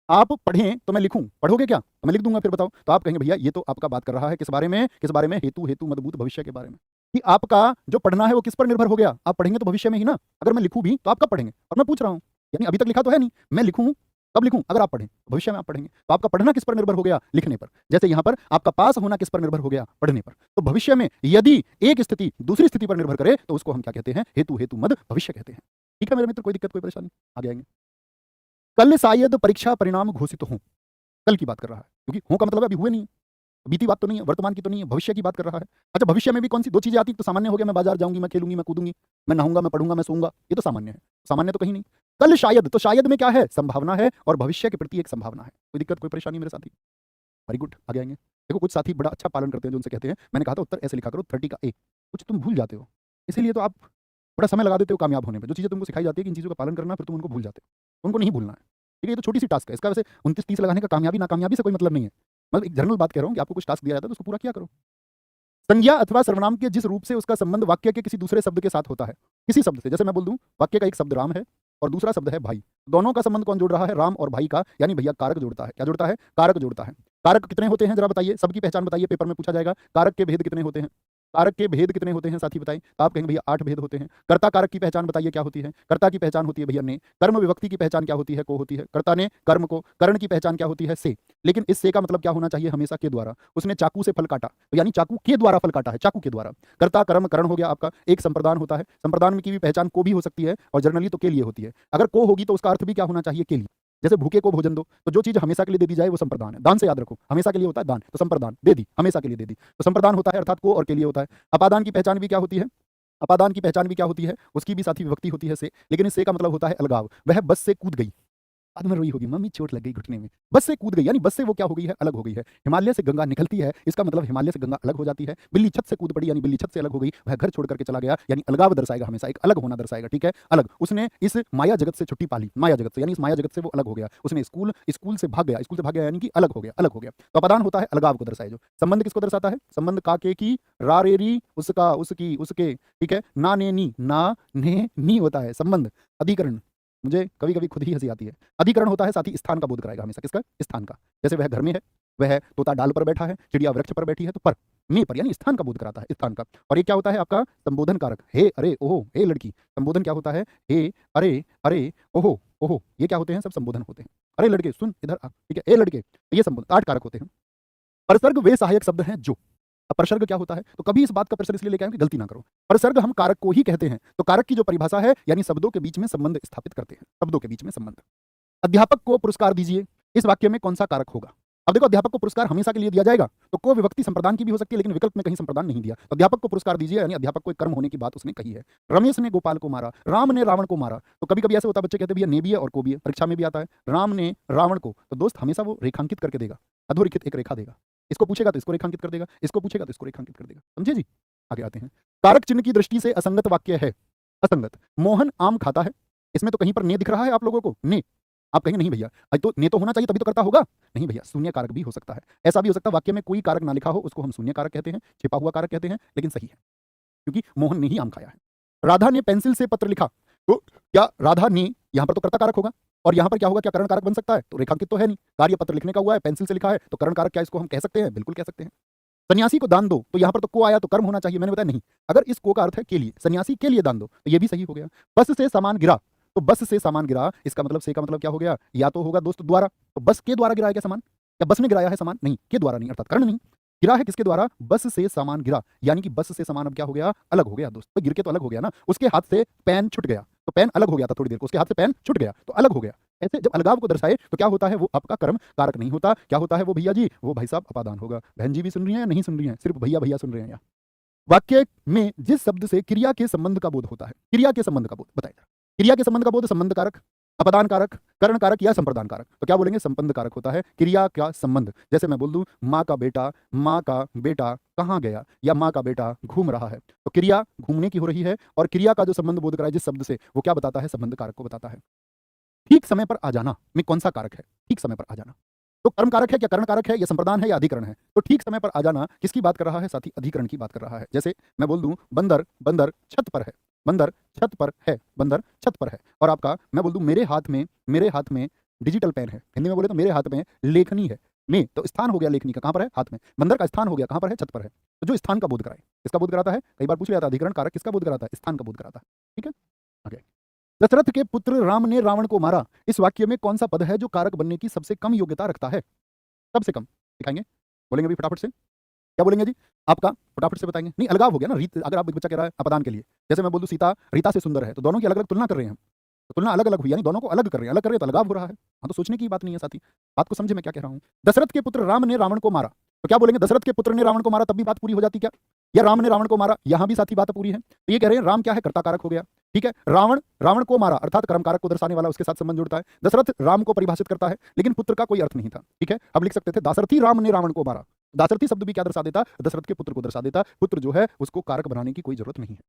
S1: आप पढ़ें तो मैं लिखूं, पढ़ोगे क्या? तो मैं लिख दूंगा, फिर बताओ। तो आप कहेंगे भैया ये तो आपका बात कर रहा है किस बारे में? किस बारे में? हेतु हेतु मजबूत भविष्य के बारे में, कि आपका जो पढ़ना है वो किस पर निर्भर हो गया? आप पढ़ेंगे तो भविष्य में ही ना। अगर मैं लिखूं भी तो आप कब पढ़ेंगे? और मैं पूछ रहा हूं, यानी अभी तक लिखा तो है नहीं, मैं लिखूं कब लिखूं? अगर आप पढ़ें भविष्य में आप पढ़ेंगे, तो आपका पढ़ना किस पर निर्भर हो गया? लिखने पर। जैसे यहां पर आपका पास होना किस पर निर्भर हो गया? पढ़ने पर। तो भविष्य में यदि एक स्थिति दूसरी स्थिति पर निर्भर करे तो उसको हम क्या कहते हैं? हेतु हेतु मद भविष्य कहते हैं। ठीक है मेरे मित्र, कोई दिक्कत कोई परेशानी? आगे आएंगे। कल शायद परीक्षा परिणाम घोषित हो, कल की बात कर रहा है, क्योंकि हो का मतलब अभी हुए नहीं है, बीती बात तो नहीं है, वर्तमान की तो नहीं है, भविष्य की बात कर रहा है। अच्छा भविष्य में भी कौन सी 2 चीजें आती? तो सामान्य हो गया, मैं बाजार जाऊंगी, मैं खेलूंगी, मैं कूदूंगी, मैं नहाऊंगा, मैं पढ़ूंगा, मैं सोऊंगा, ये तो सामान्य है। सामान्य तो कहीं नहीं। कल शायद, तो शायद में क्या है? संभावना है, और भविष्य के प्रति एक संभावना है। कोई दिक्कत कोई परेशानी मेरे साथी? वेरी गुड, आगे आएंगे। देखो कुछ साथी बड़ा अच्छा पालन करते हैं, जो उनसे कहते हैं, मैंने कहा था उत्तर ऐसे लिखा करो 30 का ए, कुछ तुम भूल जाते हो, इसीलिए तो आप बड़ा समय लगा देते हो कामयाब होने पे। जो चीज़ें तुमको सिखाई जाती है कि इन चीज़ों का पालन करना, फिर तुम उनको भूल जाते हो। उनको नहीं भूलना है। ठीक है, ये तो छोटी सी टास्क है। इसका वैसे 29-30 लगाने का कामयाबी नाकामयाबी से कोई मतलब नहीं है। मतलब एक जनरल बात कह रहा हूँ कि आपको कुछ टास्क दिया जाता है तो उसको पूरा किया करो। संज्ञा अथवा सर्वनाम के जिस रूप से उसका संबंध वाक्य के किसी दूसरे शब्द के साथ होता है, किसी शब्द से, जैसे मैं बोल दूं वाक्य का एक शब्द राम है और दूसरा शब्द है भाई, दोनों का संबंध कौन जोड़ रहा है? राम और भाई का, यानी भैया कारक जोड़ता है। क्या जोड़ता है? कारक जोड़ता है। कारक कितने होते हैं जरा बताइए, सबकी पहचान बताइए, पेपर में पूछा जाएगा। कारक के भेद कितने होते हैं? कारक के भेद कितने होते हैं साथी बताइए। तो आप कहेंगे भैया 8 भेद होते हैं। कर्ता कारक की पहचान बताइए क्या होती है? कर्ता की पहचान होती है भैया ने। कर्म विभक्ति की पहचान क्या होती है? को होती है। कर्ता ने कर्म को, कर्ण की पहचान क्या होती है? से। लेकिन इस से का मतलब क्या होना चाहिए? हमेशा के द्वारा। उसने चाकू से फल काटा, तो यानी चाकू के द्वारा फल काटा है, चाकू के द्वारा। कर्ता कर्म करण हो गया आपका। एक संप्रदान होता है, संप्रदान की भी पहचान को भी हो सकती है और जनरली तो के लिए होती है। अगर को होगी तो उसका अर्थ भी क्या होना चाहिए? के लिए। जैसे भूखे को भोजन दो, तो जो चीज हमेशा के लिए दे दी जाए वो संप्रदान है। दान से याद रखो, हमेशा के लिए होता है दान, तो संप्रदान दे दी, हमेशा के लिए दे दी, तो संप्रदान होता है, अर्थात को और के लिए होता है। अपादान की पहचान भी क्या होती है? अपादान की पहचान भी क्या होती है? उसकी भी साथी विभक्ति होती है से, लेकिन इस से का मतलब होता है अलगाव। वह बस से कूद गई, बाद में रोई होगी, मम्मी चोट लग गई घुटने में। बस से कूद गई, यानी बस से वो क्या हो गई है? अलग हो गई है। हिमालय से गंगा निकलती है, इसका मतलब हिमालय से गंगा अलग हो जाती है। बिल्ली छत से कूद पड़ी, यानी बिल्ली छत से अलग हो गई। वह घर छोड़ करके चला गया, यानी अलगाव दर्शाएगा, हमेशा एक अलग होना दर्शाएगा। ठीक है, अलग। उसने इस माया जगत से छुट्टी पाली, माया जगत से, यानी इस माया जगत से वो अलग हो गया। उसने स्कूल से भाग गया, स्कूल से भाग गया यानी कि अलग हो गया, अलग हो गया। तो अपादान होता है अलगाव को दर्शाए। जो संबंध किसको दर्शाता है? संबंध काके की, रा रे री, उसका, उसकी, उसके। ठीक है, ना ने नी, ना ने नी होता है संबंध। अधिकरण, मुझे कभी कभी खुद ही हंसी आती है। अधिकरण होता है साथी स्थान का बोध कराएगा हमेशा। किसका? स्थान का। जैसे वह घर में है, वह तोता डाल पर बैठा है, चिड़िया वृक्ष पर बैठी है, तो पर, में पर, यानी स्थान का बोध कराता है, स्थान का। और ये क्या होता है आपका? संबोधन कारक। हे अरे ओहो, हे लड़की, संबोधन क्या होता है? हे अरे अरे ओहो ओहो, ये क्या होते हैं? सब संबोधन होते हैं। अरे लड़के सुन इधर आ, ठीक है, ए लड़के, ये संबोधन 8 कारक होते हैं। परसर्ग वे सहायक शब्द हैं जो, अब परसर्ग क्या होता है? तो कभी इस बात का प्रश्न इसलिए लेके आए कि गलती ना करो। परसर्ग हम कारक को ही कहते हैं, तो कारक की जो परिभाषा है, यानी शब्दों के बीच में संबंध स्थापित करते हैं, शब्दों के बीच में संबंध। अध्यापक को पुरस्कार दीजिए, इस वाक्य में कौन सा कारक होगा? अब देखो, अध्यापक को पुरस्कार हमेशा के लिए दिया जाएगा, तो को विभक्ति संप्रदान की भी हो सकती है, लेकिन विकल्प में कहीं संप्रदान नहीं दिया। तो अध्यापक को पुरस्कार दीजिए, यानी अध्यापक को एक कर्म होने की बात उसने कही है। रमेश ने गोपाल को मारा, राम ने रावण को मारा। तो कभी कभी ऐसे होता है, बच्चे कहते हैं भैया ने भी है और को भी है, परीक्षा में भी आता है। राम ने रावण को, तो दोस्त हमेशा वो रेखांकित करके देगा, अधोरेखित एक रेखा देगा। इसको पूछेगा तो इसको रेखांकित कर देगा, इसको पूछेगा तो इसको रेखांकित कर देगा। समझे जी? आगे आते हैं। कारक चिन्ह की दृष्टि से असंगत वाक्य है। असंगत, मोहन आम खाता है, इसमें तो कहीं पर ने दिख रहा है आप लोगों को, ने। आप कहेंगे नहीं भैया, तो ने तो होना चाहिए तभी तो करता होगा। नहीं भैया, शून्य कारक भी हो सकता है। ऐसा भी हो सकता है वाक्य में कोई कारक ना लिखा हो, उसको हम शून्य कारक कहते हैं, छिपा हुआ कारक कहते हैं, लेकिन सही है क्योंकि मोहन ने ही आम खाया है। राधा ने पेंसिल से पत्र लिखा, तो क्या राधा ने, यहां पर तो कर्ता कारक होगा, और यहां पर क्या होगा? क्या करण कारक बन सकता है? तो रेखांकित तो है नहीं, कार्य पत्र लिखने का हुआ है, पेंसिल से लिखा है, तो करण कारक क्या इसको हम कह सकते हैं? बिल्कुल कह सकते हैं। सन्यासी को दान दो, तो यहां पर तो को आया, तो कर्म होना चाहिए, मैंने बताया नहीं। अगर इस को का अर्थ है के लिए, सन्यासी के लिए दान दो, तो ये भी सही हो गया। बस से सामान गिरा, तो बस से सामान गिरा, इसका मतलब से का मतलब क्या हो गया? या तो होगा दोस्त द्वारा, तो बस के द्वारा गिराया क्या सामान? क्या बस ने गिराया है सामान? नहीं, के द्वारा नहीं, अर्थात कर्ण नहीं। गिरा है किसके द्वारा? बस से सामान गिरा, यानी कि बस से सामान अब क्या हो गया? अलग हो गया दोस्त। तो गिर के तो अलग हो गया ना, उसके हाथ से पेन छूट गया, तो पेन अलग हो गया था थोड़ी देर को, उसके हाथ से पेन छूट गया तो अलग हो गया। ऐसे जब अलगाव को दर्शाए तो क्या होता है? वो आपका कर्म कारक नहीं होता। क्या होता है वो भैया जी? वो भाई साहब अपादान होगा। बहन जी भी सुन रही हैं? नहीं सुन रही हैं, सिर्फ भैया भैया सुन रहे हैं। वाक्य में जिस शब्द से क्रिया के संबंध का बोध होता है, क्रिया के संबंध का बोध बताइए। क्रिया के संबंध का बोध, संबंध कारक, अपदान कारक, कर्ण कारक या संप्रदान कारक, तो क्या बोलेंगे? संबंध कारक होता है क्रिया का संबंध। जैसे मैं बोल दूं माँ का बेटा कहाँ गया, या माँ का बेटा घूम रहा है, तो क्रिया घूमने की हो रही है, और क्रिया का जो संबंध बोध कराए जिस शब्द से, वो क्या बताता है? संबंध कारक को बताता है। ठीक समय पर आ जाना में कौन सा कारक है? ठीक समय पर आ जाना, तो कर्म कारक है, क्या कर्ण कारक है, या संप्रदान है, या अधिकरण है? तो ठीक समय पर आ जाना किसकी बात कर रहा है साथी? अधिकरण की बात कर रहा है। जैसे मैं बोल दूं बंदर बंदर छत पर है, बंदर छत पर है, बंदर छत पर है। और आपका मैं बोल दूं मेरे हाथ में डिजिटल पेन है, हिंदी में बोले तो मेरे हाथ में लेखनी है। में तो स्थान हो गया लेखनी का, कहां पर है? हाथ में। बंदर का स्थान हो गया कहां पर है? छत पर है। तो जो स्थान का बोध कराए, किसका बोध कराता है? कई बार पूछ लिया था, अधिकरण कारक किसका बोध कराता है? स्थान का बोध कराता है। ठीक है, आगे। दशरथ के पुत्र राम ने रावण को मारा, इस वाक्य में कौन सा पद है जो कारक बनने की सबसे कम योग्यता रखता है? सबसे कम दिखाएंगे, बोलेंगे अभी फटाफट से, क्या बोलेंगे जी? आपका फटाफट से बताएंगे। नहीं, अलगाव हो गया ना, रीत। अगर आप बच्चा कह रहा है अपदान के लिए, जैसे मैं बोल दूं सीता रीता से सुंदर है, तो दोनों की अलग अलग तुलना कर रहे हैं हम, तो तुलना अलग अलग हुई, यानी दोनों को अलग कर रहे हैं, अलग कर रहे हैं तो अलगाव हो रहा है। हाँ, तो सोचने की बात नहीं है साथी, बात को समझे मैं क्या कह रहा हूँ। दशरथ के पुत्र राम ने रावण को मारा, तो क्या बोलेंगे? दशरथ के पुत्र ने रावण को मारा, तब भी बात पूरी हो जाती क्या? या राम ने रावण को मारा, यहां भी साथी बात पूरी है। तो ये कह रहे हैं राम क्या है? कर्ता कारक हो गया। ठीक है, रावण रावण को मारा, अर्थात कर्म कारक को दर्शाने वाला, उसके साथ संबंध जुड़ता है। दशरथ राम को परिभाषित करता है, लेकिन पुत्र का कोई अर्थ नहीं था। ठीक है, अब लिख सकते थे दाशरथी राम ने रावण को मारा। दाशरथी शब्द भी क्या दर्शा देता? दशरथ के पुत्र को दर्शा देता। पुत्र जो है उसको कारक बनाने की कोई जरूरत नहीं है।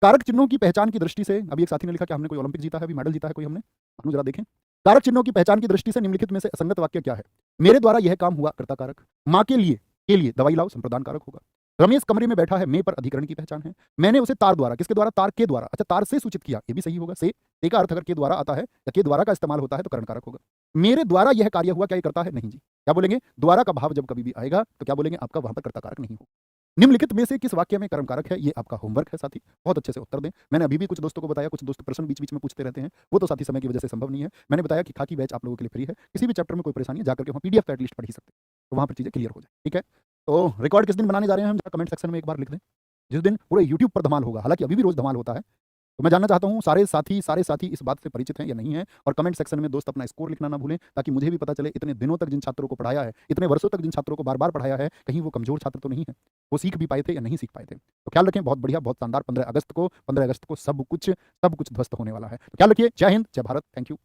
S1: कारक चिन्हों की पहचान की दृष्टि से अभी एक साथी ने लिखा कि हमने कोई ओलंपिक जीता है, अभी मेडल जीता है कोई हमने। अनु जरा देखें। कारक चिन्हों की पहचान की दृष्टि से निम्नलिखित में से असंगत वाक्य क्या है? मेरे द्वारा यह काम हुआ कर्ता कारक। माँ के लिए दवाई लाओ संप्रदान कारक होगा। रमेश कमरे में बैठा है, में पर अधिकरण की पहचान है। मैंने उसे तार द्वारा, किसके द्वारा? तार के द्वारा, अच्छा तार से सूचित किया, ये भी सही होगा। से का अर्थ अगर के द्वारा आता है या के द्वारा का इस्तेमाल होता है तो करण कारक होगा। मेरे द्वारा यह कार्य हुआ, क्या ये करता है? नहीं जी। क्या बोलेंगे? द्वारा का भाव जब कभी भी आएगा तो क्या बोलेंगे? आपका वहां पर कर्ता कारक नहीं होगा। निम्नलिखित में से किस वाक्य में कर्म कारक है? ये आपका होमवर्क है साथी, बहुत अच्छे से उत्तर दें। मैंने अभी भी कुछ दोस्तों को बताया, कुछ दोस्त प्रश्न बीच बीच में पूछते रहते हैं, वो तो साथी समय की वजह से संभव नहीं है। मैंने बताया कि खाकी बैच आप लोगों के लिए फ्री है, किसी भी चैप्टर में कोई परेशानी है जाकर के वहाँ पीडीएफ तो एटलीस्ट पढ़ ही सकते हैं, तो वहाँ पर चीजें क्लियर हो जाए। ठीक है, तो रिकॉर्ड किस दिन बनाने जा रहे हैं हम, कमेंट सेक्शन में एक बार लिख दें। जिस दिन पूरे यूट्यूब पर धमाल होगा, हालांकि अभी भी रोज धमाल होता है। तो मैं जानना चाहता हूँ सारे साथी इस बात से परिचित हैं या नहीं है, और कमेंट सेक्शन में दोस्त अपना स्कोर लिखना ना भूलें, ताकि मुझे भी पता चले इतने दिनों तक जिन छात्रों को पढ़ाया है, इतने वर्षों तक जिन छात्रों को बार बार पढ़ाया है, कहीं वो कमजोर छात्र तो नहीं है, वो सीख भी पाए थे या नहीं सीख पाए थे। तो ख्याल रखें, बहुत बढ़िया, बहुत शानदार। 15 अगस्त को सब कुछ ध्वस्त होने वाला है। तो ख्याल रखिए। जय हिंद, जय भारत, थैंक यू।